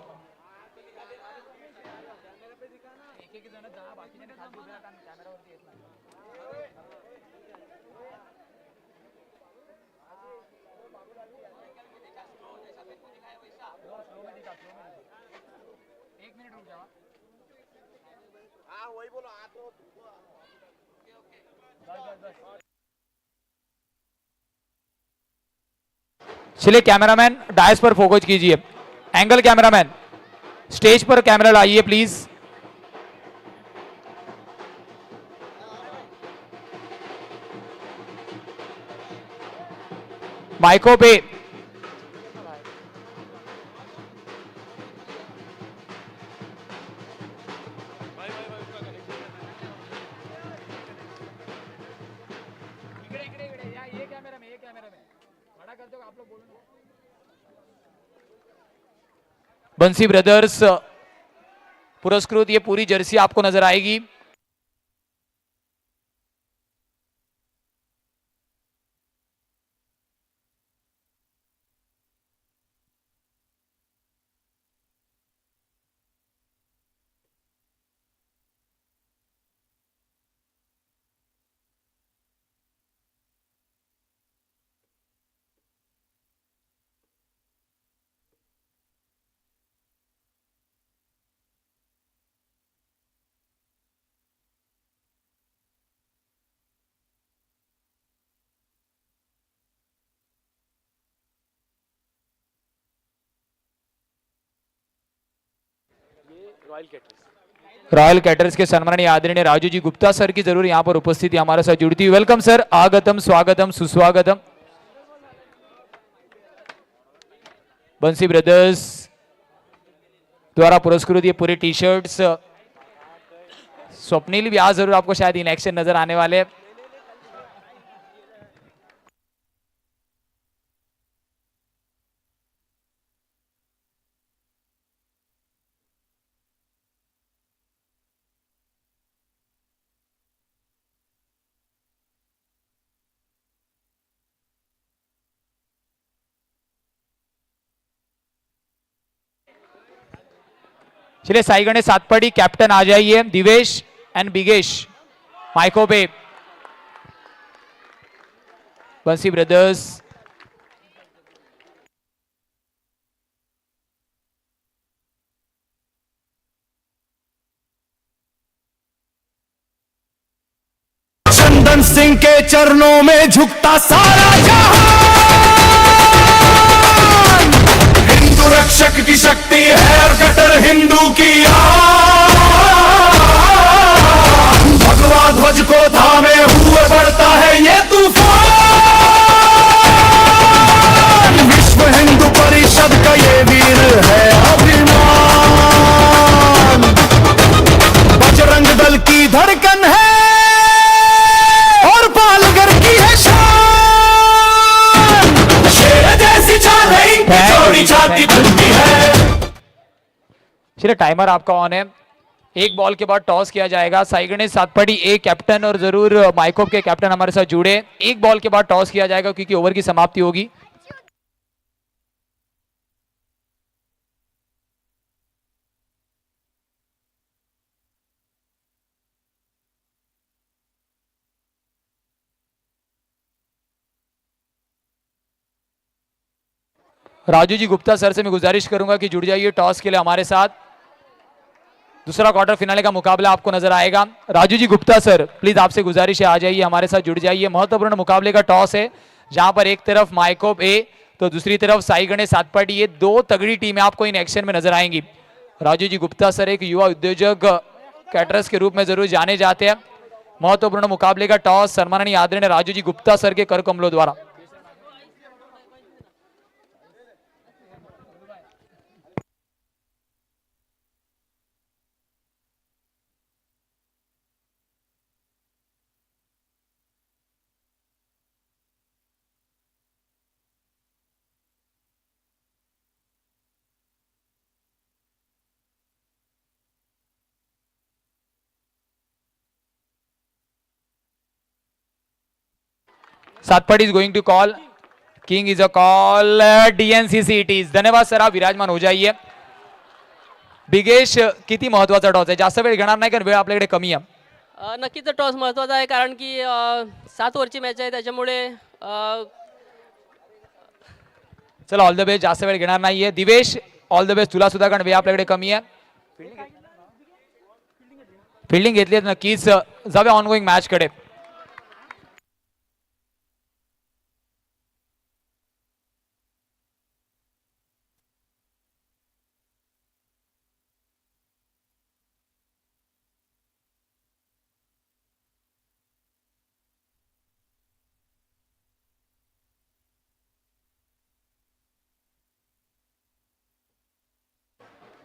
चलिए कैमरामैन डायस पर फोकस कीजिए, एंगल कैमरामैन स्टेज पर कैमरा लाइए प्लीज। माइको पे बंसी ब्रदर्स पुरस्कृत ये पूरी जर्सी आपको नजर आएगी। रॉयल कैटर्स के सन्माननीय आदरणीय राजू जी गुप्ता सर की जरूर यहाँ पर उपस्थिति हमारे साथ जुड़ती हुई। वेलकम सर, आगतम स्वागतम सुस्वागतम। बंसी ब्रदर्स द्वारा पुरस्कृत ये पूरे टी शर्ट्स, स्वप्निल भी आज जरूर आपको शायद इन एक्शन नजर आने वाले हैं। चलिए साई गणेश सातपड़ी कैप्टन आ जाइए, दिवेश एंड बिगेश माइको पे। बंसी ब्रदर्स चंदन सिंह के चरणों में झुकता सारा जहान, हिंदू रक्षक की शक्ति है और कट्टर हिंदू की आन, भगवा ध्वज को थामे हुए बढ़ता है ये तूफान, विश्व हिंदू परिषद का ये वीर है अभिमान, बजरंग दल की धड़कन है और पालघर की है शान, शेर जैसी चाल है इनकी चौड़ी छाती बनती है। चलिए टाइमर आपका ऑन है। एक बॉल के बाद टॉस किया जाएगा। साई गणेश सातपड़ी ए कैप्टन और जरूर माइकोप के कैप्टन हमारे साथ जुड़े। एक बॉल के बाद टॉस किया जाएगा क्योंकि ओवर की समाप्ति होगी। राजू जी गुप्ता सर से मैं गुजारिश करूंगा कि जुड़ जाइए टॉस के लिए हमारे साथ। दूसरा क्वार्टर फिनाले का मुकाबला आपको नजर आएगा। राजू जी गुप्ता सर प्लीज आपसे गुजारिश है, आ जाइए हमारे साथ जुड़ जाइए। महत्वपूर्ण मुकाबले का टॉस है जहां पर एक तरफ माइकोप ए तो दूसरी तरफ साई गणेश सातपाटी, ये दो तगड़ी टीमें आपको इन एक्शन में नजर आएंगी। राजू जी गुप्ता सर एक युवा उद्योजक कैटरर्स के रूप में जरूर जाने जाते हैं। महत्वपूर्ण मुकाबले का टॉस सन्माननीय आदरणीय राजू जी गुप्ता सर के कर कमलों द्वारा। Satpati is going to call, king is a call, DNCC it is. धन्यवाद सर, आप विराजमान हो जाइए। बिगेश किती महत्वाचा टॉस आहे? जास्त वेळ घेणार नाही कारण वेळ आपल्याकडे कमी आहे। नक्कीच टॉस महत्त्वाचा आहे कारण की 7 ओव्हरची मॅच आहे त्याच्यामुळे चला ऑल द बेस्ट, जास्त वेळ घेणार नाहीये। दिवेश ऑल द बेस्ट तुला सुद्धा कारण वेळ आपल्याकडे कमी आहे। फिल्डिंग घेतली आहे नक्कीच, जाऊया ऑनगोईंग मॅच कडे।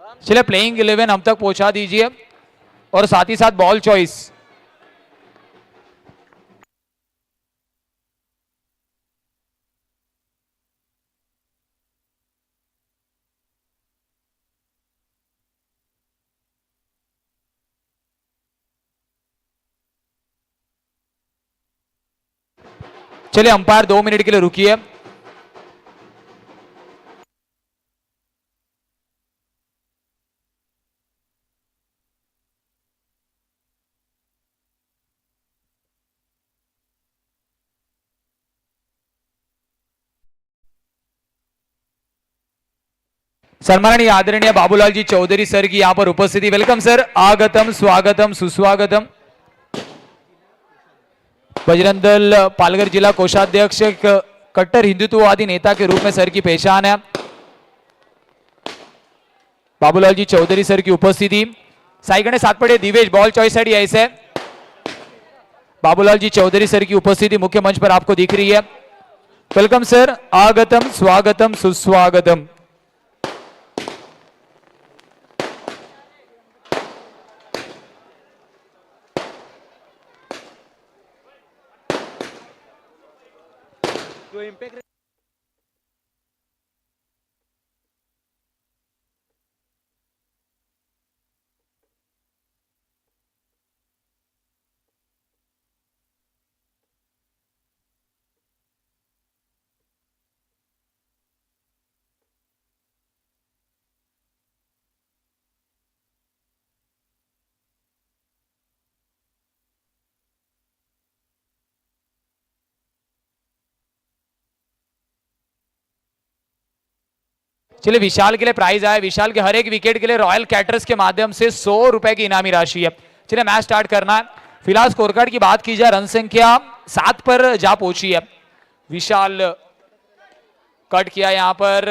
चलिए प्लेइंग 11 हम तक पहुंचा दीजिए और साथ ही साथ बॉल चॉइस। चलिए अंपायर 2 मिनट के लिए रुकिए। सन्माननीय आदरणीय बाबूलाल जी चौधरी सर की यहां पर उपस्थिति। वेलकम सर, आगतम स्वागतम सुस्वागतम। बजरंग दल पालघर जिला कोषाध्यक्ष एक कट्टर हिंदुत्ववादी नेता के रूप में सर की पहचान है। बाबूलाल जी चौधरी सर की उपस्थिति। साइगणे सात पड़े दिवेश बॉल चॉइस साइड ऐसे बाबूलाल जी चौधरी सर की उपस्थिति मुख्य मंच पर आपको दिख रही है। वेलकम सर, आगतम स्वागतम सुस्वागतम। चलिए विशाल के लिए प्राइज आया। विशाल के हर एक विकेट के लिए रॉयल कैटरर्स के माध्यम से 100 रुपए की इनामी राशि है। चलिए मैच स्टार्ट करना है। फिलहाल स्कोर कार्ड की बात की जाए, रन संख्या 7 पर जा पहुंची है। विशाल कट किया यहां पर,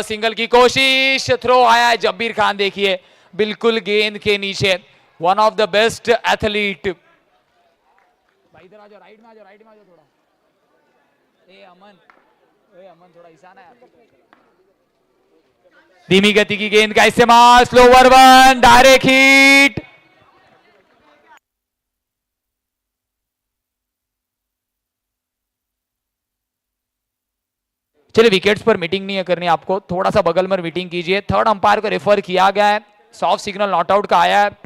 सिंगल की कोशिश, थ्रो आया है। जब्बीर खान देखिए बिल्कुल गेंद के नीचे, one of the best athlete. भाई इधर आ जाओ, राइट में आ जाओ, राइट में आ जाओ थोड़ा। ए अमन थोड़ा ईशान है। धीमी गति की गेंद का इस्तेमाल, स्लोवर वन, डायरेक्ट हिट। चलिए विकेट्स पर मीटिंग नहीं है करनी आपको, थोड़ा सा बगल में मीटिंग कीजिए। थर्ड अंपायर को रेफर किया गया है, सॉफ्ट सिग्नल नॉट आउट का आया है।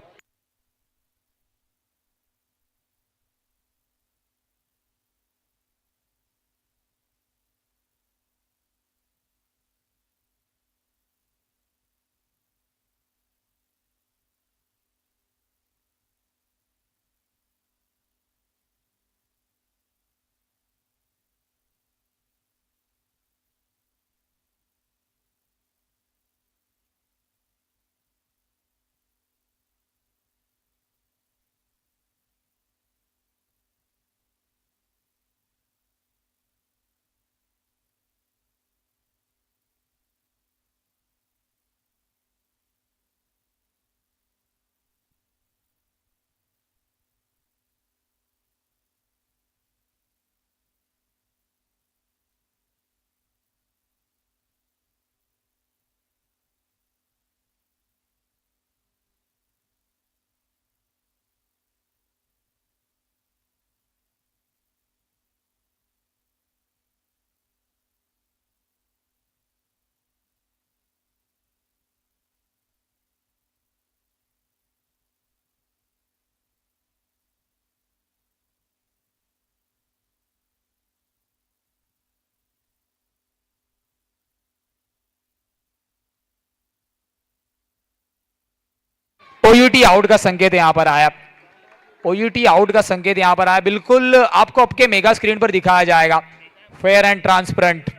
ओयूटी आउट का संकेत यहां पर आया। ओयूटी आउट का संकेत यहां पर आया, बिल्कुल आपको आपके मेगा स्क्रीन पर दिखाया जाएगा, fair and transparent.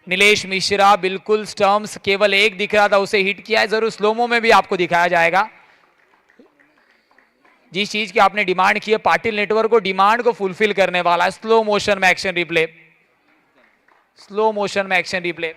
Nilesh Mishra बिल्कुल स्टंप्स केवल एक दिख रहा था, उसे हिट किया है। जरूर स्लोमो में भी आपको दिखाया जाएगा। जिस चीज की आपने डिमांड की है, पाटिल नेटवर्क को डिमांड को फुलफिल करने वाला है। स्लो मोशन में एक्शन रिप्ले, स्लो मोशन में एक्शन रिप्ले।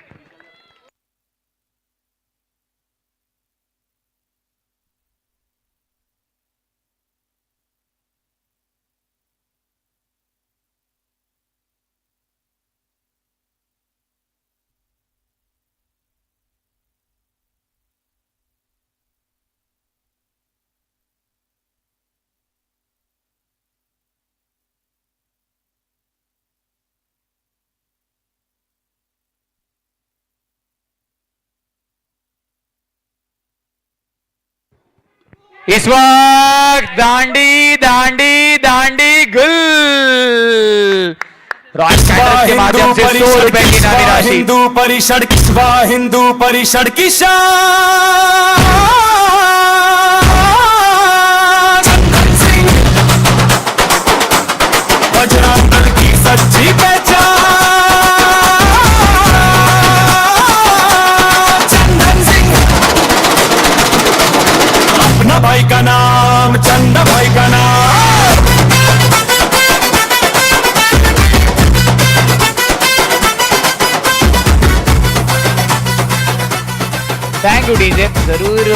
इस वक्त दांडी दांडी दांडी गुल रॉयल कैटर्स के माध्यम से 100 रुपए की इनामी राशि। हिंदू परिषद हिंदू परिषद की शान चंदन सिंह बजरंग दल की सच्ची पहचान चंदन सिंह अपना भाई का नाम चंदा भाई का नाम। Thank you DJ. जरूर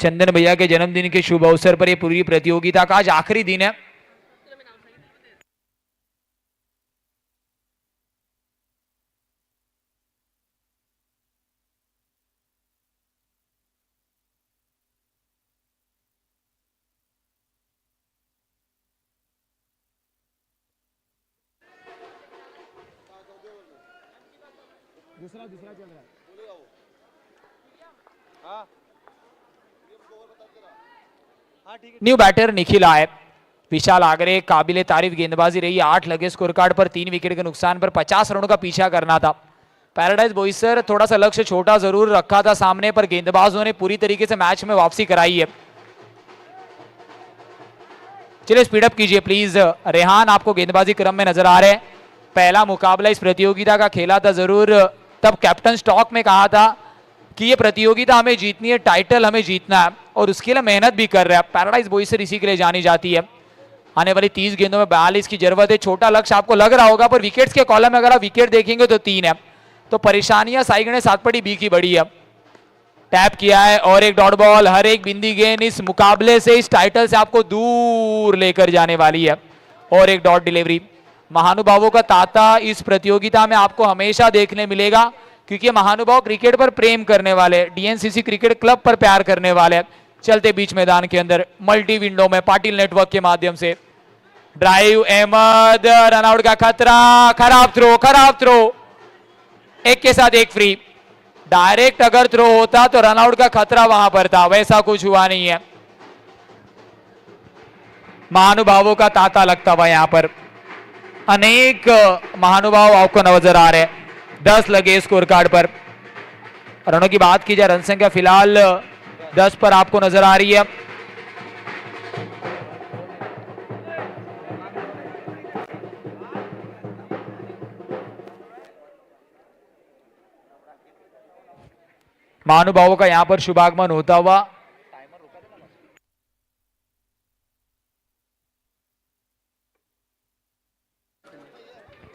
चंदन भैया के जन्मदिन के शुभ अवसर पर यह पूरी प्रतियोगिता का आज आखिरी दिन है। न्यू बैटर निखिल आए। विशाल आगरे काबिले तारीफ गेंदबाजी रही। 8 लगे स्कोर कार्ड पर 3 विकेट के नुकसान पर 50 रनों का पीछा करना था। पैराडाइज बॉयसर थोड़ा सा लक्ष्य छोटा जरूर रखा था सामने, पर गेंदबाजों ने पूरी तरीके से मैच में वापसी कराई है। चलिए स्पीड अप कीजिए प्लीज। रेहान आपको गेंदबाजी क्रम में नजर आ रहे हैं। पहला मुकाबला इस प्रतियोगिता का खेला था जरूर, तब कैप्टन स्टॉक में कहा था कि ये प्रतियोगिता हमें जीतनी है, टाइटल हमें जीतना है, और उसके लिए मेहनत भी कर रहे हैं। पैराडाइज बॉयसर इसी के लिए जानी जाती है। आने वाली 30 गेंदों में 42 की जरूरत है। छोटा लक्ष्य आपको लग रहा होगा, पर विकेट्स के कॉलम में अगर आप विकेट देखेंगे तो 3 है, तो परेशानियां साइगणे सातपड़ी बी की बड़ी है। टैप किया है और एक डॉट बॉल। हर एक बिंदी गेंद इस मुकाबले से, इस टाइटल से आपको दूर लेकर जाने वाली है। और एक डॉट डिलीवरी। महानुभावों का ताता इस प्रतियोगिता में आपको हमेशा देखने मिलेगा, क्योंकि महानुभाव क्रिकेट पर प्रेम करने वाले, डीएनसीसी क्रिकेट क्लब पर प्यार करने वाले। चलते बीच मैदान के अंदर मल्टी विंडो में पाटिल नेटवर्क के माध्यम से ड्राइव, अहमद रनआउट का खतरा, खराब थ्रो, एक के साथ एक फ्री। डायरेक्ट अगर थ्रो होता तो रनआउट का खतरा वहां पर था, वैसा कुछ हुआ नहीं है। महानुभावों का ताता लगता हुआ यहां पर अनेक महानुभाव आपको नजर आ रहे हैं। 10 लगे स्कोर कार्ड पर। रनों की बात की जाए, रन संख्या फिलहाल 10 पर आपको नजर आ रही है। महानुभावों का यहां पर शुभागमन होता हुआ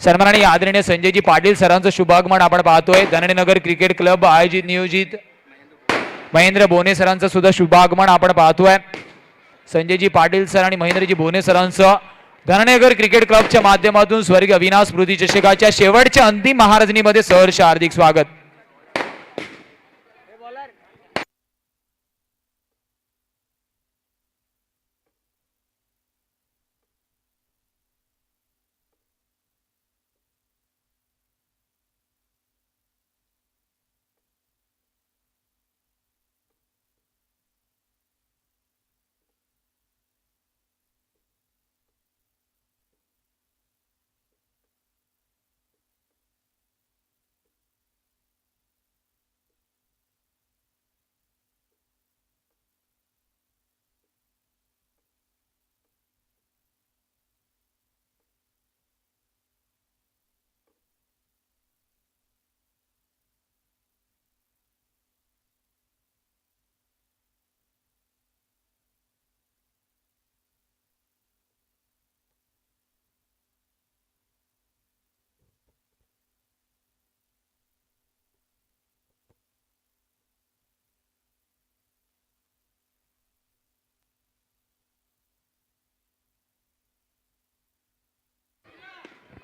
सन्माननीय आदरणीय संजयजी पाटील सरांचं शुभागमन आपण पाहतोय। धननगर क्रिकेट क्लब आयोजित नियोजित महेंद्र बोने सरांचं सुद्धा शुभागमन आपण पाहतोय। संजयजी पाटील सर आणि महेंद्रजी बोने सरांचं धननगर क्रिकेट क्लबच्या माध्यमातून स्वर्गीय अविनाश स्मृती चषकाच्या शेवटच्या अंतिम महारजनीमध्ये सहर्ष हार्दिक स्वागत।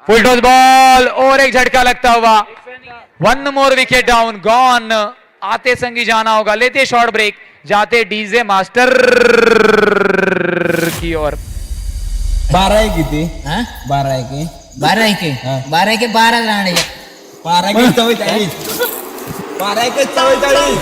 फुल टॉस बॉल और एक झटका लगता हुआ। 1 मोर विकेट डाउन, गॉन। आते संगी जाना होगा, लेते शॉर्ट ब्रेक, जाते डीजे मास्टर की ओर। 12 किती? 12 के 12 के 12 के 12 राणे 12 के 44 12 के 44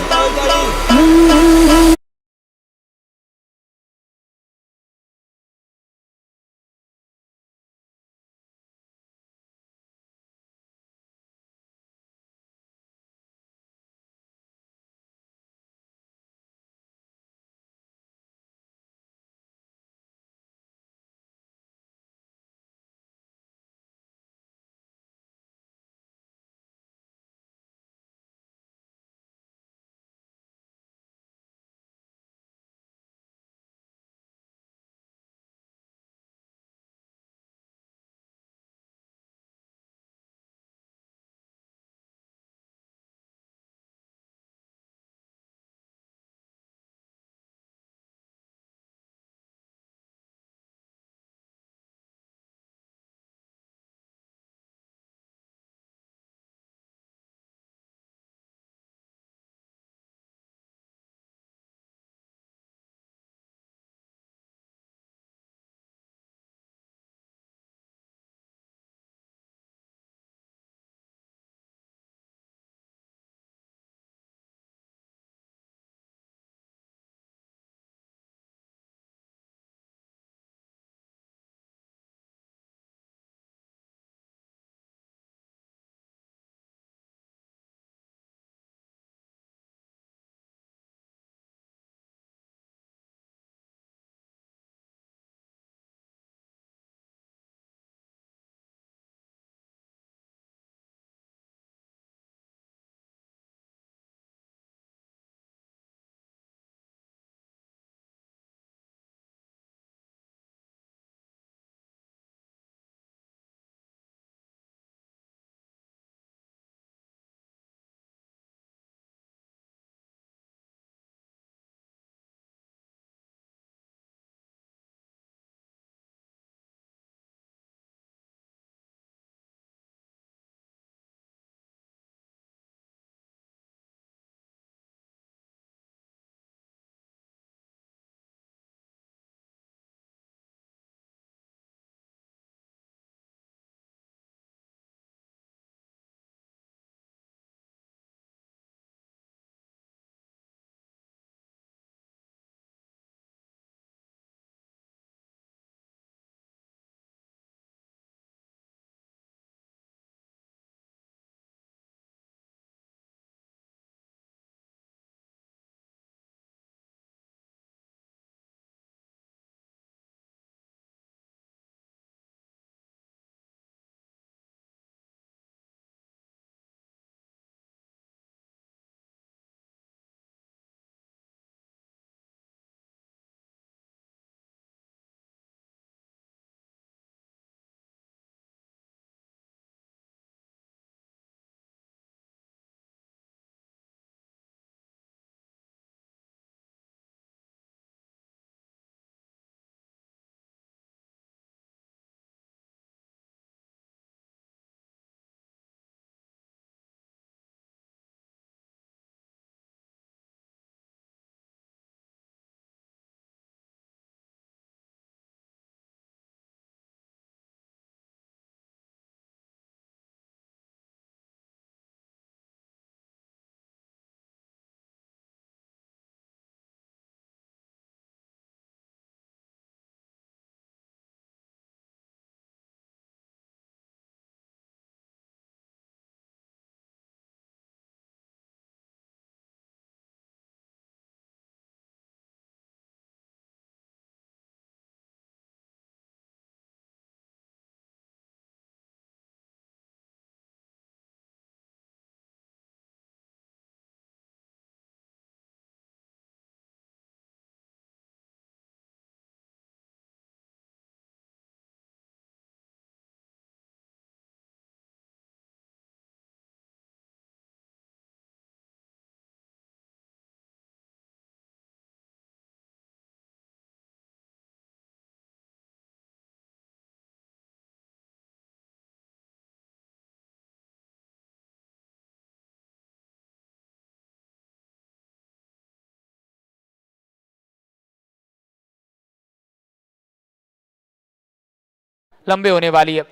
लंबे होने वाली है।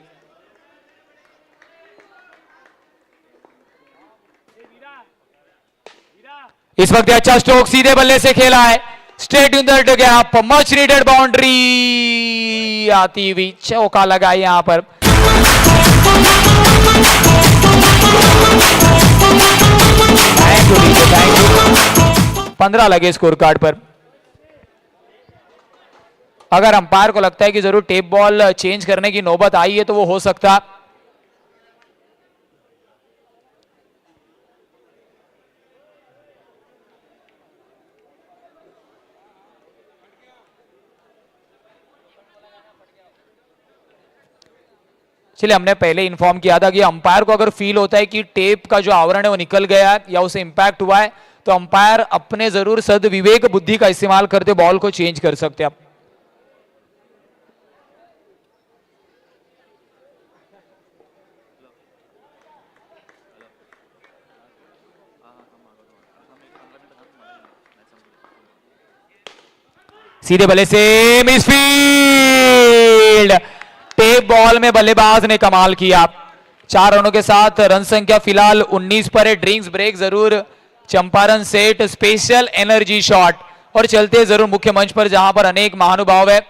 इस वक्त अच्छा स्ट्रोक सीधे बल्ले से खेला है, straight in the gap, much needed boundary आती हुई, चौका लगा यहां पर। Thank you. 15 लगे स्कोर कार्ड पर। अगर अंपायर को लगता है कि जरूर टेप बॉल चेंज करने की नौबत आई है तो वो हो सकता। चलिए, हमने पहले इन्फॉर्म किया था कि अंपायर को अगर फील होता है कि टेप का जो आवरण है वो निकल गया है या उसे इंपैक्ट हुआ है तो अंपायर अपने जरूर सद्विवेक बुद्धि का इस्तेमाल करते बॉल को चेंज कर सकते हैं। सीधे बल्ले से मिसफील्ड, टेप बॉल में बल्लेबाज ने कमाल किया। 4 रनों के साथ रन संख्या फिलहाल 19 पर है। ड्रिंक्स ब्रेक जरूर, Champaran set, special energy shot और चलते जरूर मुख्य मंच पर जहां पर अनेक महानुभाव है।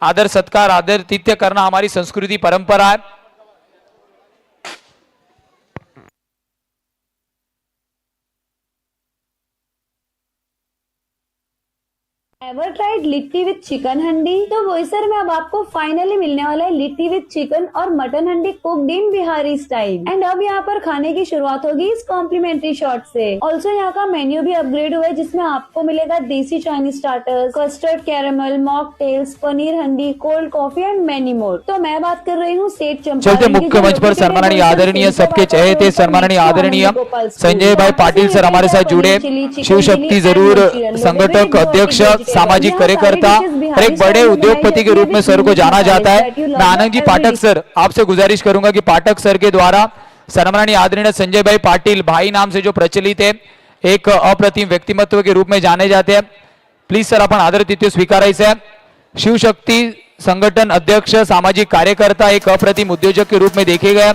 आदर सत्कार आदर तिथ्य करना हमारी संस्कृति परंपरा है। Ever tried litti with chicken handi? तो बोईसर में अब आपको फाइनली मिलने वाला है लिट्टी विद चिकन और mutton handi cooked in Bihari style. And अब यहाँ पर खाने की शुरुआत होगी इस कॉम्प्लीमेंट्री शॉट से। ऑल्सो यहाँ का मेन्यू भी अपग्रेड हुआ है जिसमें आपको मिलेगा desi Chinese starters, custard caramel, mocktails, paneer handi, cold coffee and many more. तो मैं बात कर रही हूँ सेठ चंपारण। चलते मुख्य मंच पर सन्माननीय आदरणीय सबके चहेते सन्माननीय आदरणीय संजय भाई पाटिल सर हमारे साथ जुड़े। शिव शक्ति जरूर संगठक अध्यक्ष, सामाजिक कार्यकर्ता और एक बड़े उद्योगपति के रूप में सर को जाना जाता है। मैं आनंद जी पाठक सर आपसे गुजारिश करूंगा कि पाठक सर के द्वारा सन्माननीय आदरणीय संजय भाई पाटिल भाई नाम से जो प्रचलित है, एक अप्रतिम व्यक्तिमत्व के रूप में जाने जाते हैं। प्लीज सर आपण आदर तिथ्य स्वीकारायचं। शिव शक्ति संगठन अध्यक्ष, सामाजिक कार्यकर्ता, एक अप्रतिम उद्योजक के रूप में देखे गए।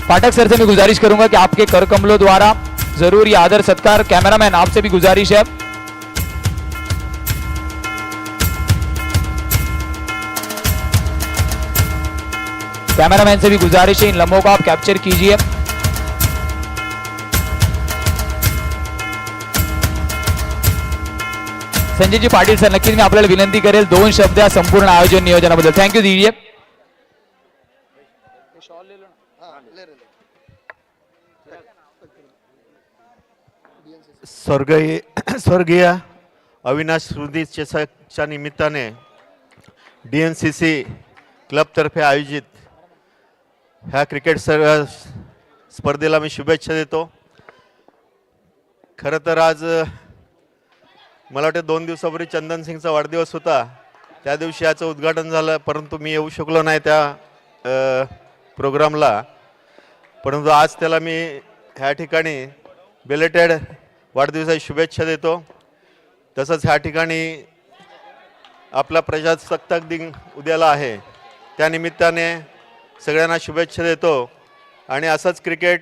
पाठक सर से मैं गुजारिश करूंगा कि आपके कर कमलों द्वारा जरूर ये आदर सत्कार। कैमरामैन आपसे भी गुजारिश है, कैमरामैन से भी गुजारिश है इन लम्हों को आप कैप्चर कीजिए। संजय जी पाटील सर नक्कीच मी आपल्याला विनंती करेल 2 शब्द या संपूर्ण आयोजन नियोजनाबद्दल। थँक्यू दीजिए। स्वर्गीय अविनाश स्मृती चषकच्या निमित्ताने DNCC क्लबतर्फे आयोजित ह्या क्रिकेट स्पर्धेला मी शुभेच्छा देतो। खरं तर आज मला वाटतं 2 दिवसापूर्वी चंदन सिंगचा वाढदिवस होता, त्या दिवशी याचं उद्घाटन झालं, परंतु मी येऊ शकलो नाही त्या प्रोग्रामला। परंतु आज त्याला मी ह्या ठिकाणी बिलेटेड वाढदिवसाची शुभेच्छा देतो। तसंच ह्या ठिकाणी आपला प्रजासत्ताक दिन उद्याला आहे, त्या निमित्ताने सगळ्यांना शुभेच्छा देतो। आणि असंच क्रिकेट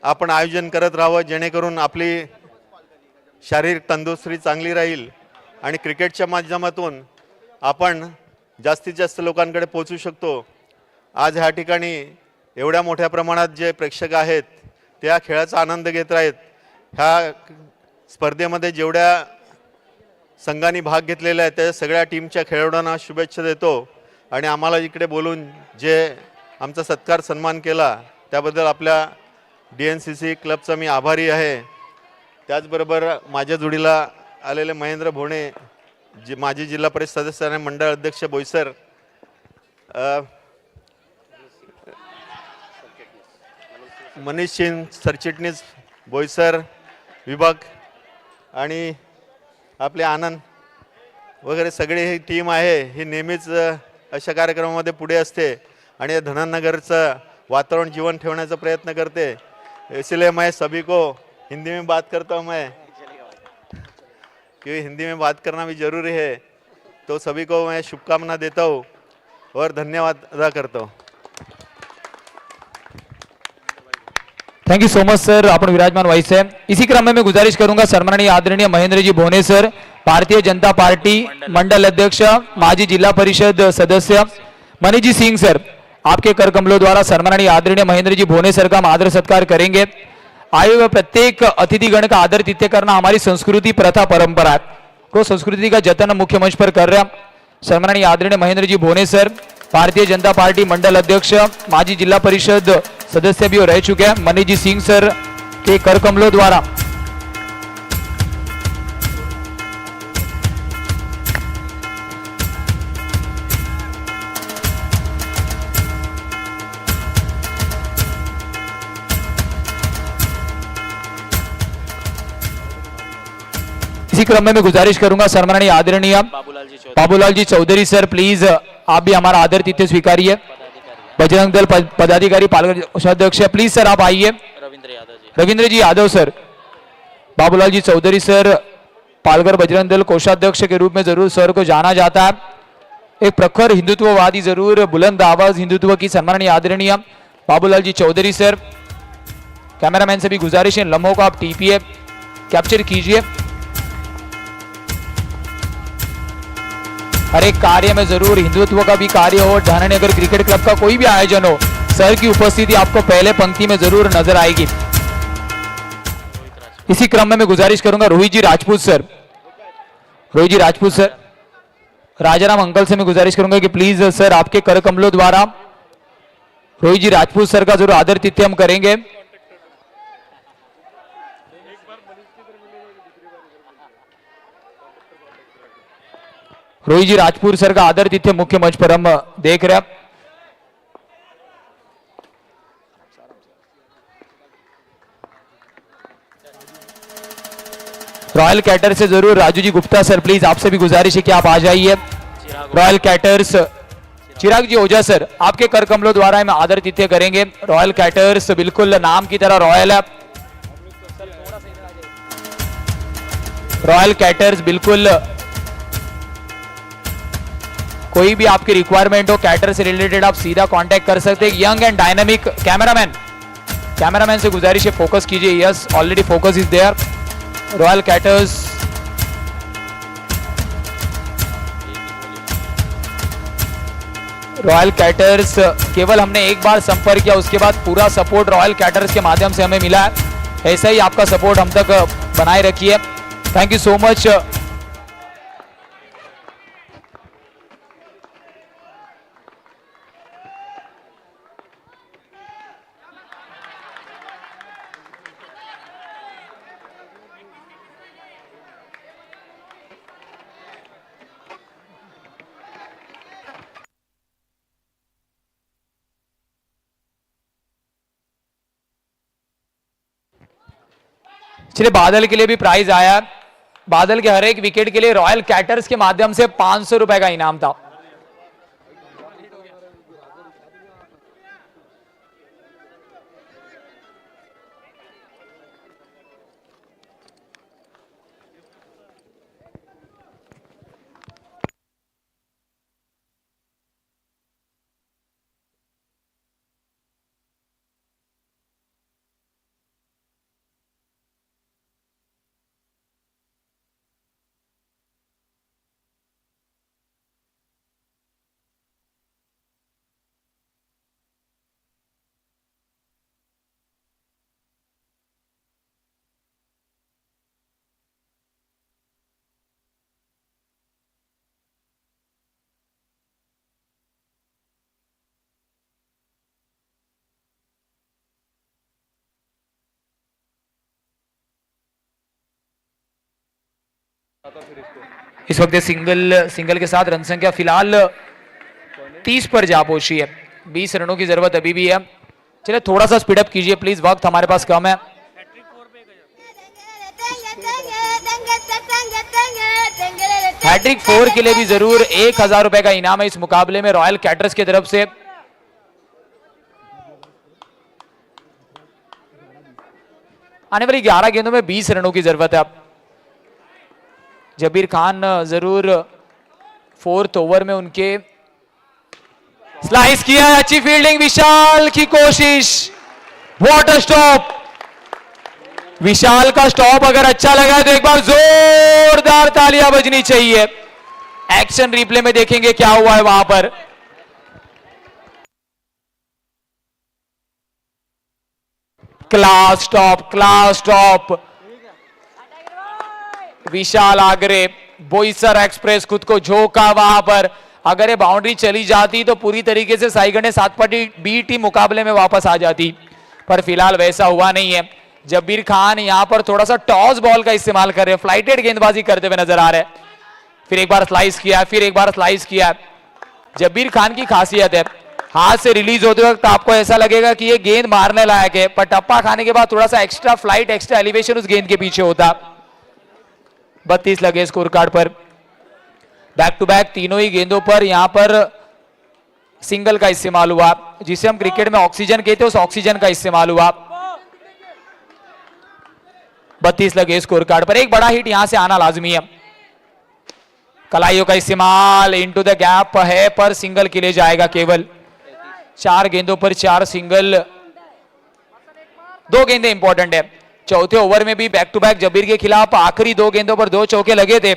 आपण आयोजन करत राहावं जेणेकरून आपली शारीरिक तंदुरुस्ती चांगली राहील आणि क्रिकेटच्या माध्यमातून आपण जास्तीत जास्त लोकांकडे पोहोचू शकतो। आज ह्या ठिकाणी एवढ्या मोठ्या प्रमाणात जे प्रेक्षक आहेत ते या खेळाचा आनंद घेत आहेत। ह्या स्पर्धेमध्ये जेवढ्या संघांनी भाग घेतलेला आहे त्या सगळ्या टीमच्या खेळाडूंना शुभेच्छा देतो। आणि आम्हाला इकडे बोलून जे आमचा सत्कार सन्मान केला त्याबद्दल आपल्या DNCC क्लबचा मी आभारी आहे। त्याचबरोबर माझ्या जोडीला आलेले महेंद्र भोणे, जे माजी जिल्हा परिषद सदस्य आणि मंडळ अध्यक्ष बोईसर, मनीष सिंग सरचिटणीस बोईसर विभाग आणि आपले आनंद वगैरे सगळे ही टीम आहे, ही नेहमीच अशा कार्यक्रमामध्ये पुढे असते आणि धननगरचं वातावरण जीवन ठेवण्याचा प्रयत्न करते। इसलिए मैं सभी को हिंदी में बात करता हूँ मैं, क्योंकि हिंदी में बात करना भी ज़रूरी है। तो सभी को मैं शुभकामना देता हूँ। और धन्यवाद अदा करता हूँ. Thank you so much sir, आपण विराजमान व्हायचं आहे. इसी क्रम में मैं गुजारिश करूंगा सन्माननीय आदरणीय महेंद्र जी भोने सर, भारतीय जनता पार्टी मंडल अध्यक्ष, माजी जिला परिषद सदस्य मनीष जी सिंह सर, आपके कर कमलों द्वारा सन्माननीय आदरणीय महेंद्र जी भोने सर का हम आदर सत्कार करेंगे. आए हुए प्रत्येक अतिथिगण का आदर तिथ्य करना हमारी संस्कृति, प्रथा, परंपरा है. को संस्कृति का जतन मुख्य मंच पर कर रहे हैं सन्माननीय आदरणीय महेंद्र जी भोने सर, भारतीय जनता पार्टी मंडल अध्यक्ष, माजी जिला परिषद सदस्य भी रह चुके हैं. मनीष जी सिंह सर के कर कमलों द्वारा इसी क्रम में मैं गुजारिश करूंगा सन्माननीय आदरणीय बाबूलाल जी चौधरी सर, प्लीज आप भी हमारा आदर तिथ्य स्वीकारिए. बजरंग दल पदाधिकारी पालघर कोषाध्यक्ष, प्लीज सर आप आइए. रविंद्र जी यादव सर, बाबूलाल जी चौधरी सर पालघर बजरंग दल कोषाध्यक्ष के रूप में जरूर सर को जाना जाता है. एक प्रखर हिंदुत्ववादी, जरूर बुलंद आवाज हिंदुत्व की सन्माननीय आदरणीय बाबूलाल जी चौधरी सर. कैमरामैन से भी गुजारिश है, लम्हों को आप टीपीए कैप्चर कीजिए. हर एक कार्य में जरूर हिंदुत्व का भी कार्य हो, ढानानगर क्रिकेट क्लब का कोई भी आयोजन हो, सर की उपस्थिति आपको पहले पंक्ति में जरूर नजर आएगी. इसी क्रम में मैं गुजारिश करूंगा रोहित जी राजपूत सर, रोहित जी राजपूत सर, राजाराम अंकल से मैं गुजारिश करूंगा कि प्लीज सर आपके कर कमलों द्वारा रोहित जी राजपूत सर का जरूर आदर तिथ्य हम करेंगे. रोहित जी राजपूत सर का आदर तिथ्य मुख्य मंच पर हम देख रहे हैं. रॉयल कैटर से जरूर राजू जी गुप्ता सर, प्लीज आपसे भी गुजारिश है कि आप आ जाइए. रॉयल कैटर्स चिराग जी ओझा सर, आपके कर कमलों द्वारा हम आदर तिथ्य करेंगे. रॉयल कैटर्स बिल्कुल नाम की तरह रॉयल है. रॉयल कैटर्स बिल्कुल कोई भी आपकी रिक्वायरमेंट हो कैटर से रिलेटेड आप सीधा कांटेक्ट कर सकते हैं. यंग एंड डायनामिक कैमरामैन से गुजारिश है फोकस कीजिए. Yes, already focus is there. Royal caterers केवल हमने एक बार संपर्क किया, उसके बाद पूरा सपोर्ट रॉयल कैटर्स के माध्यम से हमें मिला है. ऐसा ही आपका सपोर्ट हम तक बनाए रखिए. Thank you so much. चलिए, बादल के लिए भी प्राइज आया. बादल के हर एक विकेट के लिए रॉयल कैटर्स के माध्यम से 500 रुपए का इनाम था. इस वक्त सिंगल के साथ रन संख्या फिलहाल 30 पर जा पहुंची है. 20 रनों की जरूरत अभी भी है. चलिए थोड़ा सा स्पीड अप कीजिए प्लीज, वक्त हमारे पास कम है. हैट्रिक 4 के लिए भी जरूर 1000 रुपए का इनाम है इस मुकाबले में रॉयल कैटर्स की तरफ से. आने वाली 11 गेंदों में 20 रनों की जरूरत है. जबीर खान जरूर 4th ओवर में उनके स्लाइस किया है, अच्छी फील्डिंग, विशाल की कोशिश, व्हाट अ स्टॉप। विशाल का स्टॉप अगर अच्छा लगा तो एक बार जोरदार तालियां बजनी चाहिए। एक्शन रिप्ले में देखेंगे क्या हुआ है वहां पर। Class stop, class stop. Vishal Agre, Boisar express खुद को झोंका वहां पर। अगर ये बाउंड्री चली जाती तो पूरी तरीके से साईगणे सातपाटी बी टीम मुकाबले में वापस आ जाती, पर फिलहाल वैसा हुआ नहीं है। जब्बीर खान यहां पर थोड़ा सा टॉस बॉल का इस्तेमाल कर रहे हैं, फ्लाइटेड गेंदबाजी करते हुए नजर आ रहे हैं। फिर एक बार स्लाइस किया, फिर एक बार स्लाइस किया। जब्बीर खान की खासियत है, हाथ से रिलीज होते वक्त आपको ऐसा लगेगा कि ये गेंद मारने लायक है, पर टप्पा खाने के बाद थोड़ा सा एक्स्ट्रा फ्लाइट, एक्स्ट्रा एलिवेशन उस गेंद के पीछे होता। 32 लगे स्कोर कार्ड पर। बैक टू बैक तीनों ही गेंदों पर यहां पर सिंगल का इस्तेमाल हुआ, जिसे हम क्रिकेट में ऑक्सीजन कहते हैं, उस ऑक्सीजन का इस्तेमाल हुआ। 32 लगे स्कोर कार्ड पर। एक बड़ा हिट यहां से आना लाजमी है। कलाइयों का इस्तेमाल इनटू द गैप है, पर सिंगल के लिए जाएगा केवल। 4 गेंदों पर 4 सिंगल, 2 गेंदें इंपॉर्टेंट है। चौथे ओवर में भी बैक टू बैक जब्बीर के खिलाफ आखिरी 2 गेंदों पर 2 चौके लगे थे।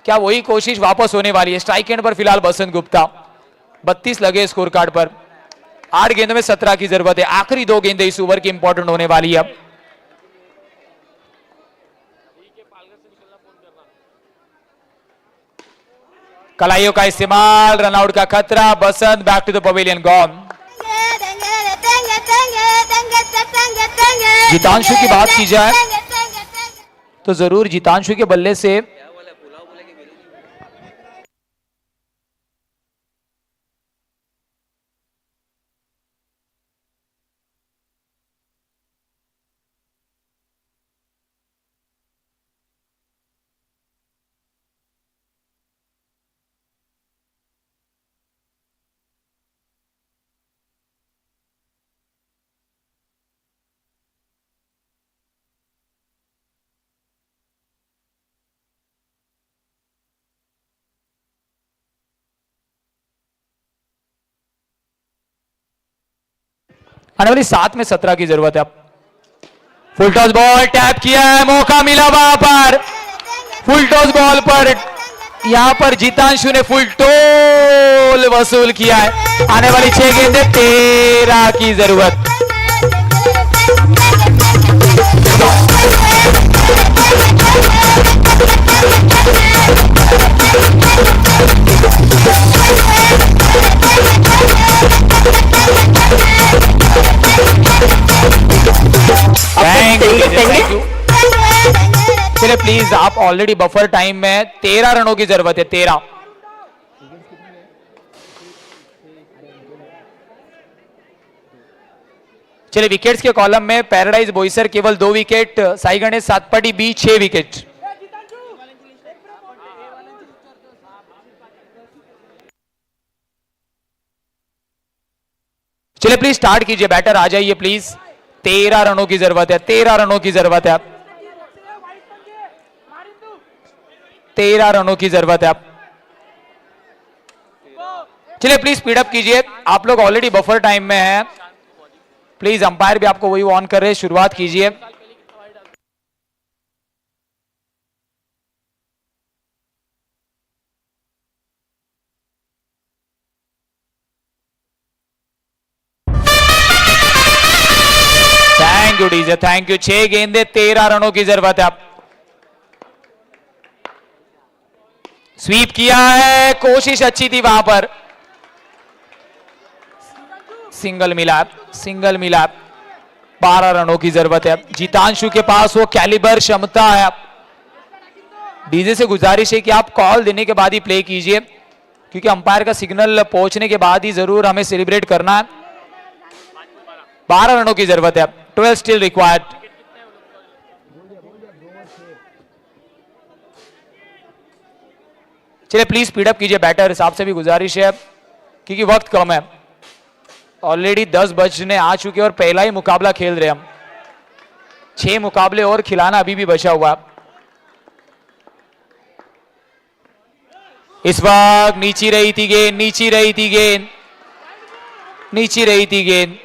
क्या वही कोशिश वापस होने वाली है? स्ट्राइक एंड पर फिलहाल बसंत गुप्ता। 32 लगे स्कोर कार्ड पर। 8 गेंदों में 17 की जरूरत है। आखिरी 2 गेंदें इस ओवर की इंपॉर्टेंट होने वाली है। कलाइयों का इस्तेमाल, रनआउट का खतरा। Basant back to the pavilion, gone. Jitanshu की बात की जाए तो जरूर जितांशु के बल्ले से आने वाली 7 में 17 की जरूरत है। अब फुल टॉस बॉल टैप किया है, मौका मिला वहां पर। फुल टॉस बॉल पर यहां पर जितांशु ने फुल टोल वसूल किया है। आने वाली 6 गेंदें, 13 की जरूरत। चलिए प्लीज, आप ऑलरेडी बफर टाइम में 13 रनों की जरूरत है। 13। चलिए विकेट्स के कॉलम में पैराडाइज बोईसर केवल 2 विकेट, साई गणेश सातपाटी बी 6 विकेट। चलिए प्लीज स्टार्ट कीजिए, बैटर आ जाइए प्लीज। 13 रनों की जरूरत है। 13 रनों की जरूरत है। 13 रनों की जरूरत है। चलिए प्लीज स्पीड अप कीजिए, आप लोग ऑलरेडी बफर टाइम में हैं। प्लीज अंपायर भी आपको वही ऑन कर रहे हैं, शुरुआत कीजिए। Thank you DJ, thank you. 6 गेंदे, 13 रनों की जरूरत है। अब स्वीप किया है, कोशिश अच्छी थी वहां पर। सिंगल मिला, सिंगल मिला। 12 रनों की जरूरत है। जितांशु के पास वो कैलिबर क्षमता है। डीजे से गुजारिश है कि आप कॉल देने के बाद ही प्ले कीजिए, क्योंकि अंपायर का सिग्नल पहुंचने के बाद ही जरूर हमें सेलिब्रेट करना है। 12 रनों की जरूरत है। 12 स्टिल रिक्वायर्ड। चलिए प्लीज स्पीड अप कीजिए, बैटर साहब से भी गुजारिश है, क्योंकि वक्त कम है। ऑलरेडी 10 बजने आ चुके और पहला ही मुकाबला खेल रहे हम। 6 मुकाबले और खिलाना अभी भी बचा हुआ। इस वक्त नीची रही थी गेंद, नीची रही थी गेंद। नीचे रही थी गेंद।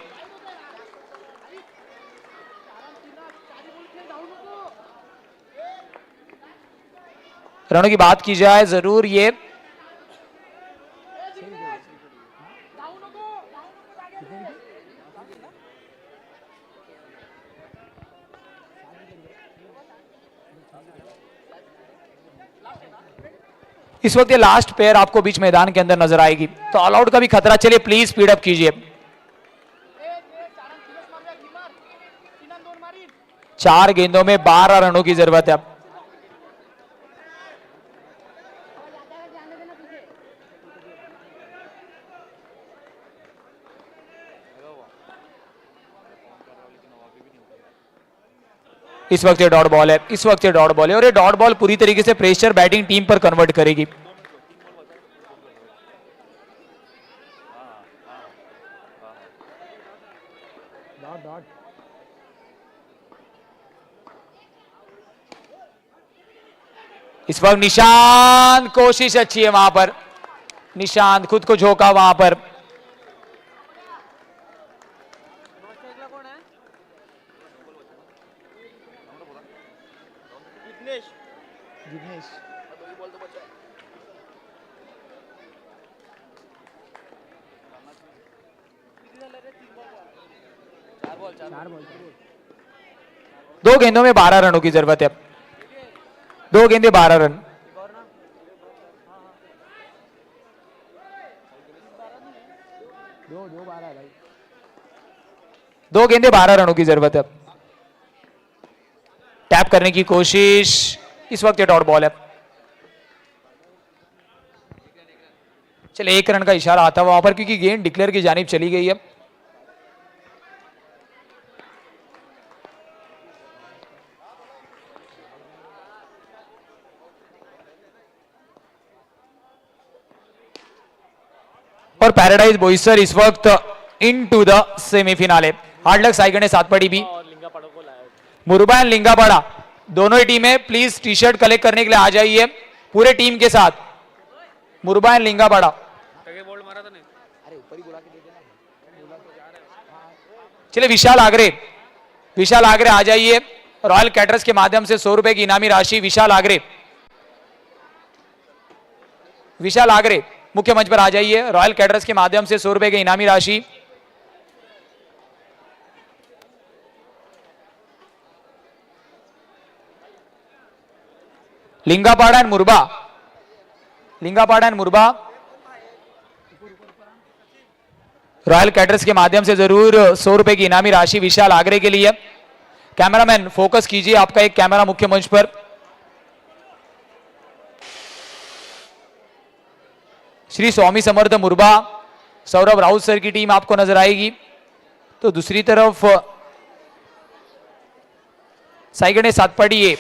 रनों की बात की जाए जरूर ये इस वक्त ये लास्ट पेयर आपको बीच मैदान के अंदर नजर आएगी, तो ऑल आउट का भी खतरा। चलिए प्लीज स्पीड अप कीजिए। 4 गेंदों में 12 रनों की जरूरत है अब। इस वक्त ये डॉट बॉल है, इस वक्त ये डॉट बॉल है और ये डॉट बॉल पूरी तरीके से प्रेशर बैटिंग टीम पर कन्वर्ट करेगी। इस वक्त निशांत कोशिश अच्छी है वहां पर, निशांत खुद को झोंका वहां पर। दो गेंदों में 12 रनों की जरूरत है। 2 गेंदे 12 रन। दो गेंदे 12 रनों की जरूरत है। टैप करने की कोशिश, इस वक्त ये डॉट बॉल है। चले 1 रन का इशारा आता वहां पर क्योंकि गेंद डिक्लेयर की जानिब चली गई है। और पैराडाइज बोईसर इस वक्त into the semi-finale. Hard luck साइगण ने साथ पड़ी भी। मुरबा एंड लिंगापाड़ा दोनों ही टीमें प्लीज टी शर्ट कलेक्ट करने के लिए आ जाइए पूरे टीम के साथ। मुरबा एंड लिंगापाड़ा। चलिए विशाल आगरे, विशाल आगरे आ जाइए। रॉयल कैटरर्स के माध्यम से 100 रुपए की इनामी राशि। विशाल आगरे, विशाल आगरे मुख्य मंच पर आ जाइए। रॉयल कैटरर्स के माध्यम से 100 रुपए की इनामी राशि। लिंगापाड़ा and Murbad, लिंगापाड़ा and Murbad royal caterers के माध्यम से जरूर 100 रुपए की इनामी राशि विशाल आगरे के लिए। कैमरामैन फोकस कीजिए, आपका एक कैमरा मुख्य मंच पर। श्री स्वामी समर्थ मुरबा, सौरभ राउत सर की टीम आपको नजर आएगी। तो दूसरी तरफ साइगणे सातपाड़िए।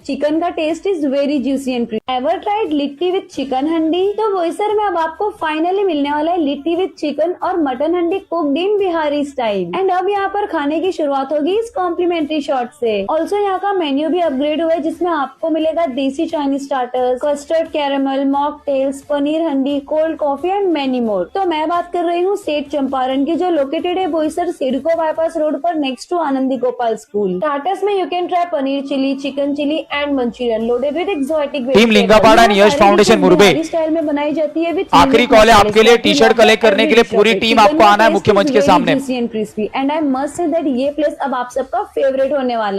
चिकन का taste is very juicy and crispy. Ever tried litti with chicken handi? तो बोईसर में अब आपको फाइनली मिलने वाला है लिट्टी विद चिकन और mutton handi cooked in Bihari style. And अब यहाँ पर खाने की शुरुआत होगी इस कॉम्प्लीमेंट्री शॉट से। ऑल्सो यहाँ का मेन्यू भी अपग्रेड हुआ है जिसमें आपको मिलेगा desi Chinese starters, custard caramel, mocktails, paneer handi, cold coffee and many more. तो मैं बात कर रही हूँ सेठ चंपारण की, जो लोकेटेड है बोईसर सिडको बाईपास रोड पर next to Anandi Gopal school. Starters में you can try paneer chilli, chicken chilli and Manchurian loaded with exotic. Team Lingapada and Yash foundation Murbe style में बनाई जाती है। आखिरी कॉल है आपके लिए। टी शर्ट कलेक्ट करने के लिए पूरी टीम आपको आना है मुख्य मंच के सामने। And I must say that ये प्लेस अब आप सबका फेवरेट होने वाला है।